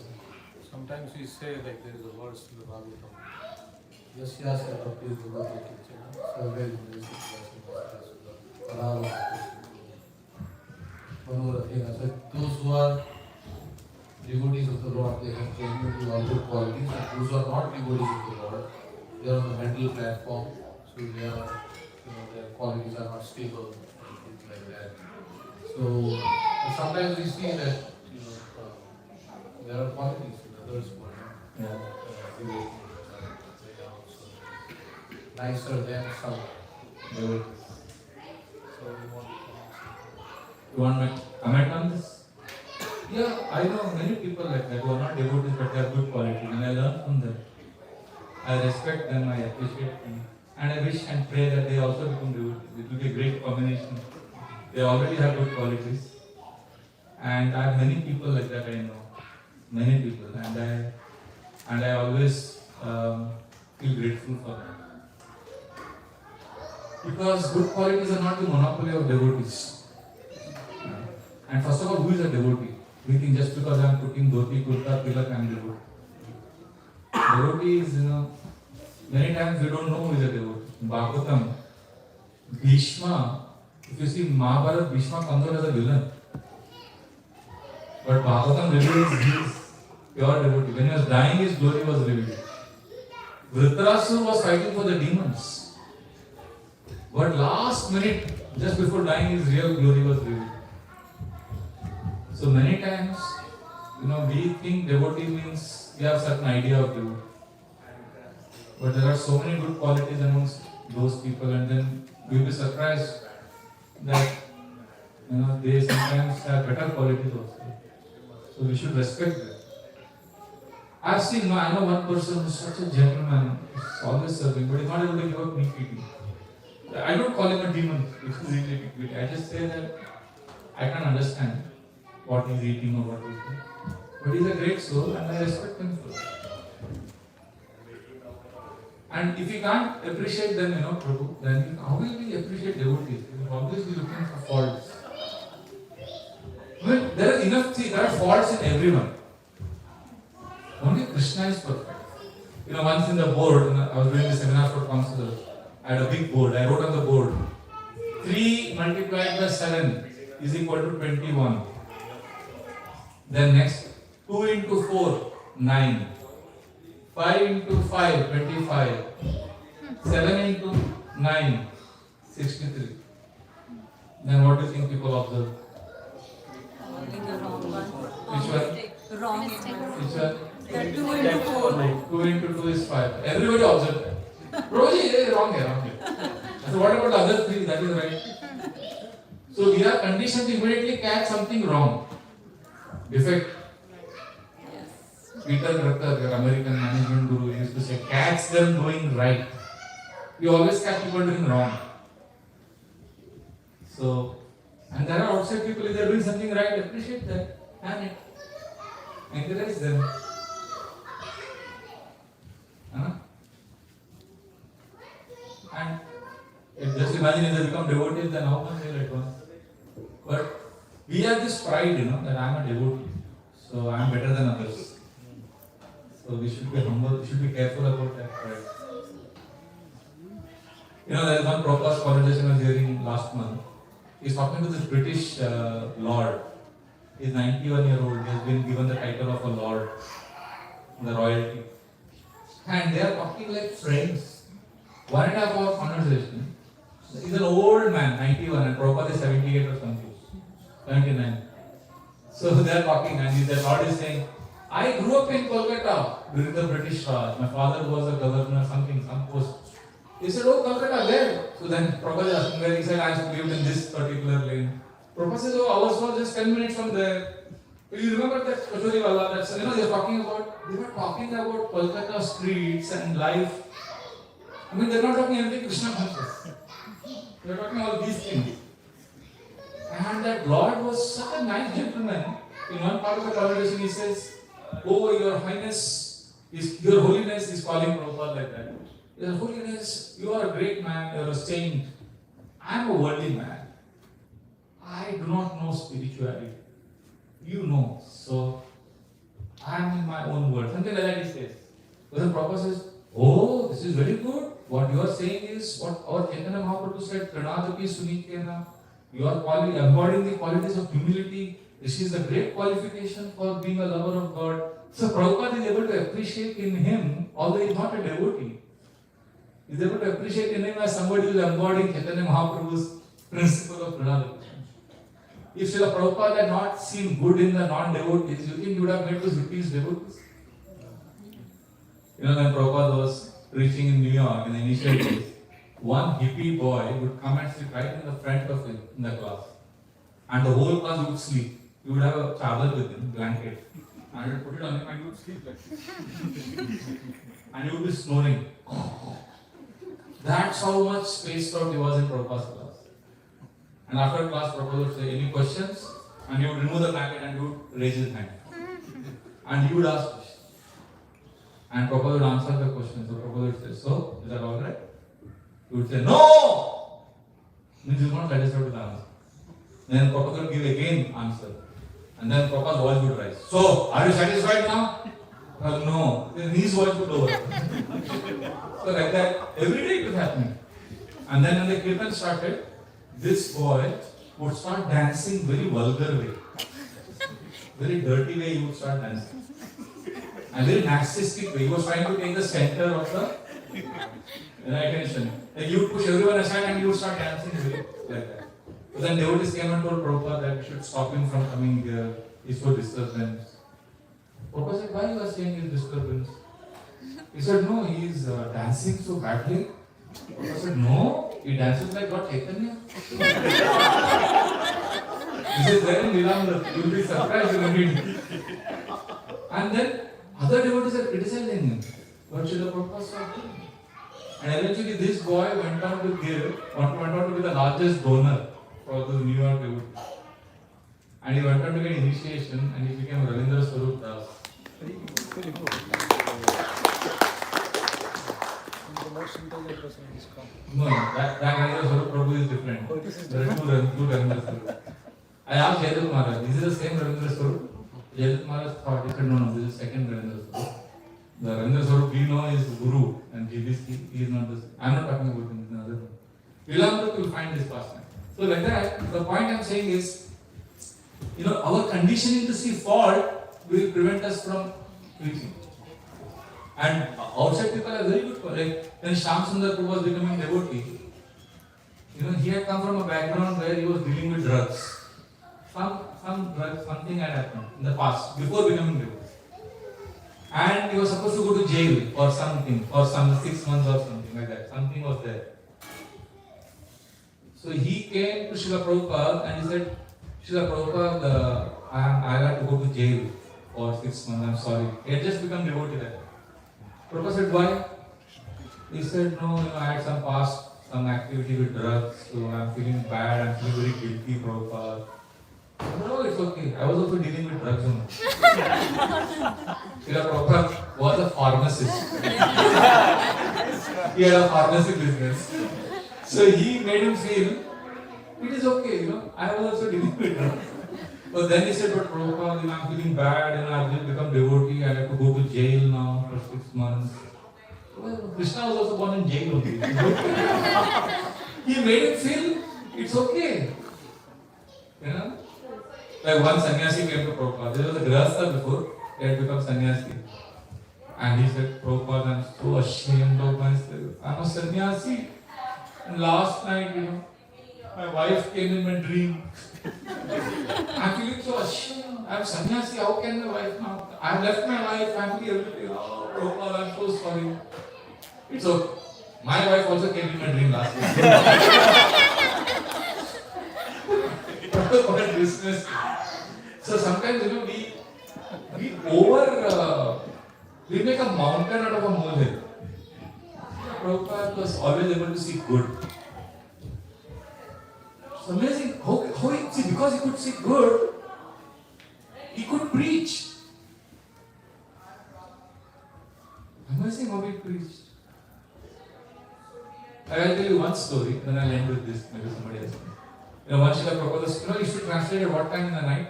Sometimes we say like there is a verse in the Bhagavatam. Yasya sarvapri bhagavati kichana sarve those who are devotees of the Lord, they have genuinely all good qualities, and those who are not devotees of the Lord, they are on the mental platform, so they are, their qualities are not stable and things like that. So sometimes we see that there are qualities in others who are not devotees, they are also nicer than some devotees. So we want You want my comment on this? Yeah, I know many people like that who are not devotees but they have good qualities, and I learn from them. I respect them, I appreciate them, and I wish and pray that they also become devotees. It will be a great combination. They already have good qualities, and I have many people like that. I know many people, and I always feel grateful for them. Because good qualities are not the monopoly of devotees. And first of all, who is a devotee? We think just because I am putting dhoti, kurta, tilak, I am devotee. Devotee is, many times we don't know who is a devotee. Bhagavatam, Bhishma, if you see Mahabharata, Bhishma comes out as a villain. But Bhagavatam reveals he is pure devotee. When he was dying, his glory was revealed. Dhritarashtra was fighting for the demons. But last minute, just before dying, his real glory was revealed. So many times, we think devotee means we have certain idea of devotee. But there are so many good qualities amongst those people, and then we will be surprised that they sometimes have better qualities also. So we should respect them. I know one person who is such a gentleman, he's always serving, but he's not able to give up meat eating. I don't call him a demon because he's eating meat. I just say that I can understand what he's eating or what he's doing. But he's a great soul and I respect him for it. And if you can't appreciate them, Prabhu, then how will we appreciate devotees? We will always be looking for faults. Well, there are faults in everyone. Only Krishna is perfect. Once in the board, I was doing a seminar for counselors. I had a big board. I wrote on the board, 3 multiplied by 7 is equal to 21. Then next, 2 into 4, 9. 5 into 5, 25. 7 into 9, 63. Then what do you think people observe? Only the wrong one. Which one? Wrong. Which one? 2 into 4. 2 into 2 is 5. Everybody observed that. Prabhuji, wrong here. So what about the other 3? That is right. So we are conditioned to immediately catch something wrong. Defect. Peter Drucker, your American management guru, used to say, catch them doing right. We always catch people doing wrong. So, and there are outside people, if they are doing something right, appreciate that. And encourage them. And if just imagine if they become devotees, then how come they will advance? But we have this pride, that I am a devotee. So I am better than others. So we should be humble, we should be careful about that pride. There is one Prabhupada's conversation I was hearing last month. He is talking to this British lord. He is 91-year-old. He has been given the title of a lord, the royalty. And they are talking like friends. 1.5 hour conversation. He is an old man, 91, and Prabhupada is 78 or something. 79. So they are talking, and the lord is saying, I grew up in Kolkata during the British Raj. My father was a governor, some post. He said, oh, Kolkata, where? So then Prabhupada asked him where. He said, I lived in this particular lane. Prabhupada says, oh, ours was just 10 minutes from there. But you remember that Kachori Wala, they were talking about Kolkata streets and life. I mean, they're not talking anything Krishna conscious. They're talking all these things. And that Lord was such a nice gentleman. In one part of the conversation, he says, oh, your Holiness is calling Prabhupada like that. Your Holiness, you are a great man, you are a saint. I am a worldly man. I do not know spirituality. You know. So, I am in my own world. Something like that he says. But the Prabhupada says, oh, this is very good. What you are saying is what our Chaitanya Mahaprabhu said, Pranadapi Sunikena. You are embodying the qualities of humility. This is a great qualification for being a lover of God. So Prabhupada is able to appreciate in him, although he is not a devotee, he is able to appreciate in him as somebody who is embodying Chaitanya Mahaprabhu's principle of pranadana. If Srila Prabhupada had not seen good in the non-devotees, you think he would have made those hippies devotees? When Prabhupada was preaching in New York in the initial days, one hippie boy would come and sit right in the front of him in the class. And the whole class would sleep. He would have a chadar with him, blanket. And he would put it on him and he would sleep like this. And he would be snoring. That's how much spaced out he was in Prabhupada's class. And after class, Prabhupada would say, any questions? And he would remove the blanket and he would raise his hand. And he would ask questions. And Prabhupada would answer the question. So Prabhupada would say, so, is that alright? He would say, no! Means he is not satisfied with the answer. Then Prabhupada would give again answer. And then Prabhupada's voice would rise. So, are you satisfied now? No. Then his voice would lower. So like that, every day it was happening. And then when the kirtan started, this boy would start dancing very vulgar way. Very dirty way he would start dancing. And very narcissistic way. He was trying to take the center of the attention. Like you would push everyone aside and you would start dancing like that. So then devotees came and told Prabhupada that we should stop him from coming here. He's so disturbance. Prabhupada said, why you are saying he's disturbance? He said, no, he is dancing so badly. Prabhupada said, no, he dances like God Chaitanya. He says, there in Lilamrita, you will be surprised when you read. And then other devotees are criticizing him. What Srila Prabhupada said. And eventually this boy went on to be the largest donor for the New York devotees. And he went on to get initiation and he became Ravindra Swarup Das. No, that Ravindra Swarup Prabhu is different. There are two Ravindra Swarup. I asked Jayadeva Maharaj, is it the same Ravindra Swarup? Jayadeva Maharaj thought, he said, no, this is the second Ravindra Swarup. The Ravindra Swarup we know is Guru and GBC, he is not the same. I am not talking about him, another one. Vilamrita will find this pastime. So like that, the point I am saying is, Our conditioning to see fault will prevent us from preaching. And outside people are very good. Like when Shyam Sundar Prabhu was becoming devotee, he had come from a background where he was dealing with drugs. Some drugs, something had happened in the past before becoming devotee. And he was supposed to go to jail for something, for some 6 months or something like that. Something was there. So he came to Srila Prabhupada and he said, Srila Prabhupada, I have to go to jail for 6 months, I'm sorry. He had just become devotee there. Prabhupada said, why? He said, no, I had some activity with drugs, so I'm feeling bad, I'm feeling very guilty, Prabhupada. No, it's okay. I was also dealing with drugs only. Srila Prabhupada was a pharmacist. He had a pharmacy business. So he made him feel, it is okay, I was also dealing with drugs. But then he said, but Prabhupada, I'm feeling bad, I've just become devotee, I have to go to jail now for 6 months. Well, Krishna was also born in jail only. He made him feel, it's okay. Like one sannyasi came to Prabhupada. There was a grihastha before, he had become sannyasi. And he said, Prabhupada, I'm so ashamed of myself. I'm a sannyasi. And last night, my wife came in my dream. I'm feeling so ashamed. I'm sannyasi, how can my wife now? I've left my wife, family, everything. Oh, Prabhupada, I'm so sorry. It's okay. My wife also came in my dream last week. What a business. So sometimes, we make a mountain out of a molehill. Prabhupada was always able to see good. It's amazing because he could see good, he could preach. Amazing how he preached. I will tell you one story, then I'll end with this, maybe somebody else. One Srila Prabhupada, used to translate at what time in the night?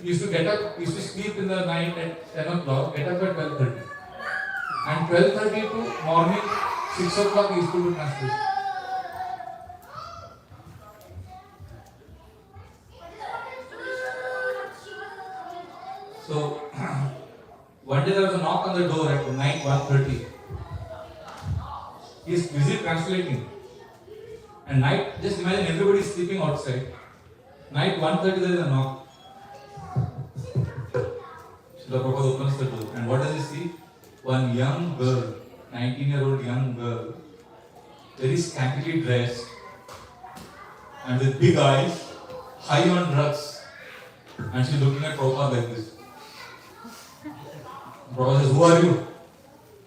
He used to get up, used to sleep in the night at 10 o'clock, get up at 12:30. And 12:30 to morning, 6 o'clock, he used to do translation. So, one day there was a knock on the door at night 1:30. He is busy translating. And night, just imagine everybody is sleeping outside. Night 1:30 there is a knock. Srila Prabhupada opens the door. And what does he see? One young girl, 19-year-old young girl, very scantily dressed, and with big eyes, high on drugs. And she's looking at Prabhupada like this. Prabhupada says, who are you?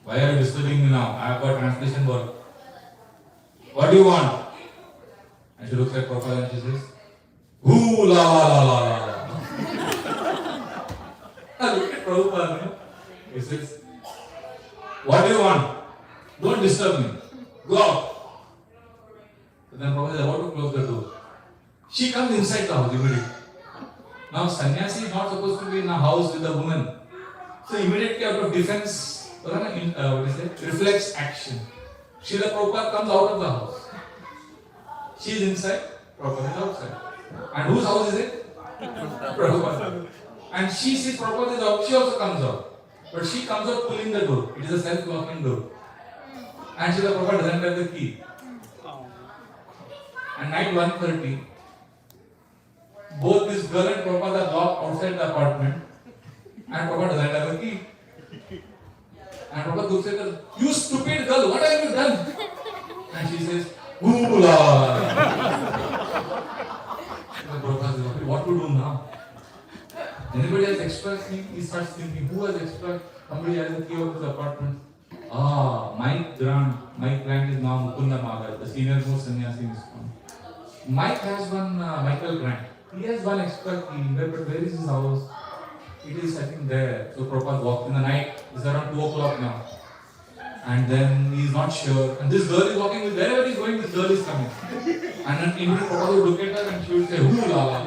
Why are you disturbing me now? I have got translation work. What do you want? And she looks at Prabhupada and she says, ooh la la la la la. Look at Prabhupada. He says, what do you want? Don't disturb me. Go out. So then Prabhupada is about to close the door. She comes inside the house immediately. Now sannyasi is not supposed to be in a house with a woman. So immediately out of defense, reflex action. Srila Prabhupada comes out of the house. She is inside, Prabhupada is outside. And whose house is it? Prabhupada. And she sees Prabhupada is out, she also comes out. But she comes out pulling the door. It is a self-locking door. And Srila Prabhupada doesn't have the key. And night 1:30, both this girl and Prabhupada are locked outside the apartment. And Prabhupada doesn't have a key. And Prabhupada looks at her, you stupid girl, what have you done? And she says, ooh la. Prabhupada says, what to do now? Anybody has extra key? He starts thinking, who has extra? Somebody has the key of his apartment. Mike Grant is now Mukunda Maharaj, the senior most sannyasi in ISKCON. Mike has one, Michael Grant. He has one extra key, but where is his house? It is, I think, there. So Prabhupada walked in the night. It's around 2 o'clock now. And then he is not sure. And this girl is walking with wherever he is going, this girl is coming. And then immediately Prabhupada would look at her and she would say, ooh la la.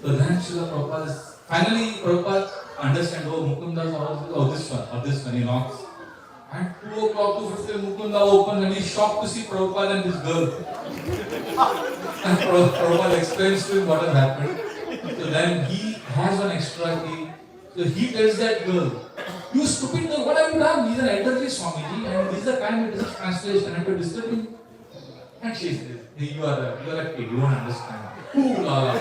So then Srila Prabhupada finally Prabhupada understands, oh, Mukunda's house is this one, he knocks. And 2 o'clock, 2:50, Mukunda opens and he's shocked to see Prabhupada and this girl. And Prabhupada explains to him what has happened. So then he has an extra key. So he tells that girl, "You stupid girl, what have you done? He's an elderly Swamiji and this is the time it is a translation and to disturb him." And she says, "Hey, you are a kid, you don't understand." Ooh, la, la.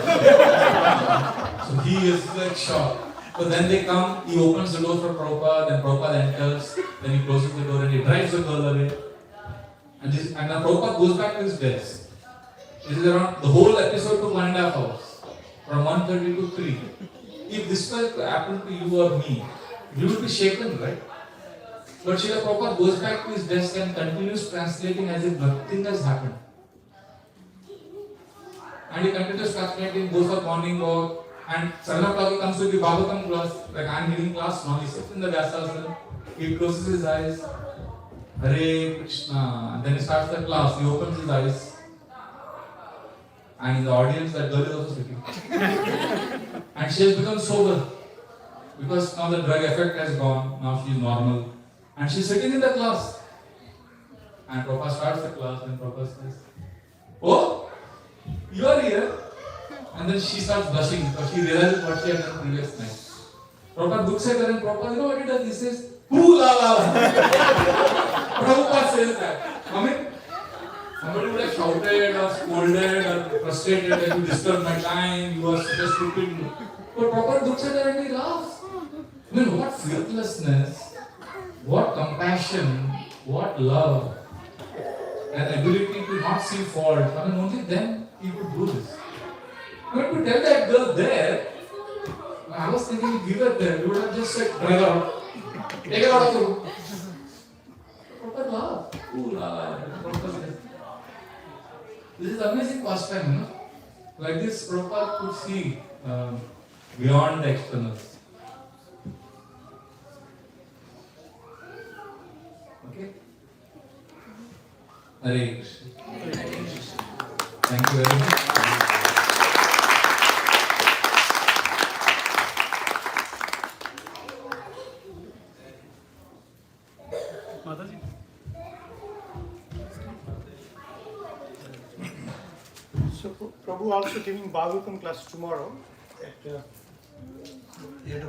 So he is like shocked. So then they come, he opens the door for Prabhupada, then Prabhupada enters, then he closes the door and he drives the girl away. And then Prabhupada goes back to his desk. This is around, the whole episode took 1.5 hours, from 1:30 to 3. If this were to happen to you or me, you would be shaken, right? But Srila Prabhupada goes back to his desk and continues translating as if nothing has happened. And he continues translating, goes for morning walk, and 7 o'clock he comes to the Bhagavatam class, like I am giving class now, he sits in the Vyasasana, he closes his eyes, Hare Krishna, and then he starts the class, he opens his eyes, and in the audience that girl is also sitting. And she has become sober, because now the drug effect has gone, now she is normal, and she is sitting in the class. And Prabhupada starts the class, and Prabhupada says, "Oh, you are here?" And then she starts blushing because she realizes what she had done previous night. Prabhupada looks at her and Prabhupada, you know what he does? He says, "Ooh la la." Prabhupada says that. I mean, somebody would have shouted or scolded or frustrated that you disturbed my time, you are such a stupid. But Prabhupada looks at her and he laughs. I mean, what fearlessness, what compassion, what love, and ability to not see fault. I mean, only then he could do this. I mean, to tell that girl there, I was thinking, give her there, you would have just said, "Drive her out. Take her out of the room." Prabhupada laughed. Ooh la la. This is amazing pastime, you know. Like this, Prabhupada could see beyond the externals. Okay? Hare Krishna. Thank you very much. Mataji. So Prabhu also giving Bhagavatam class tomorrow at 8 o'clock.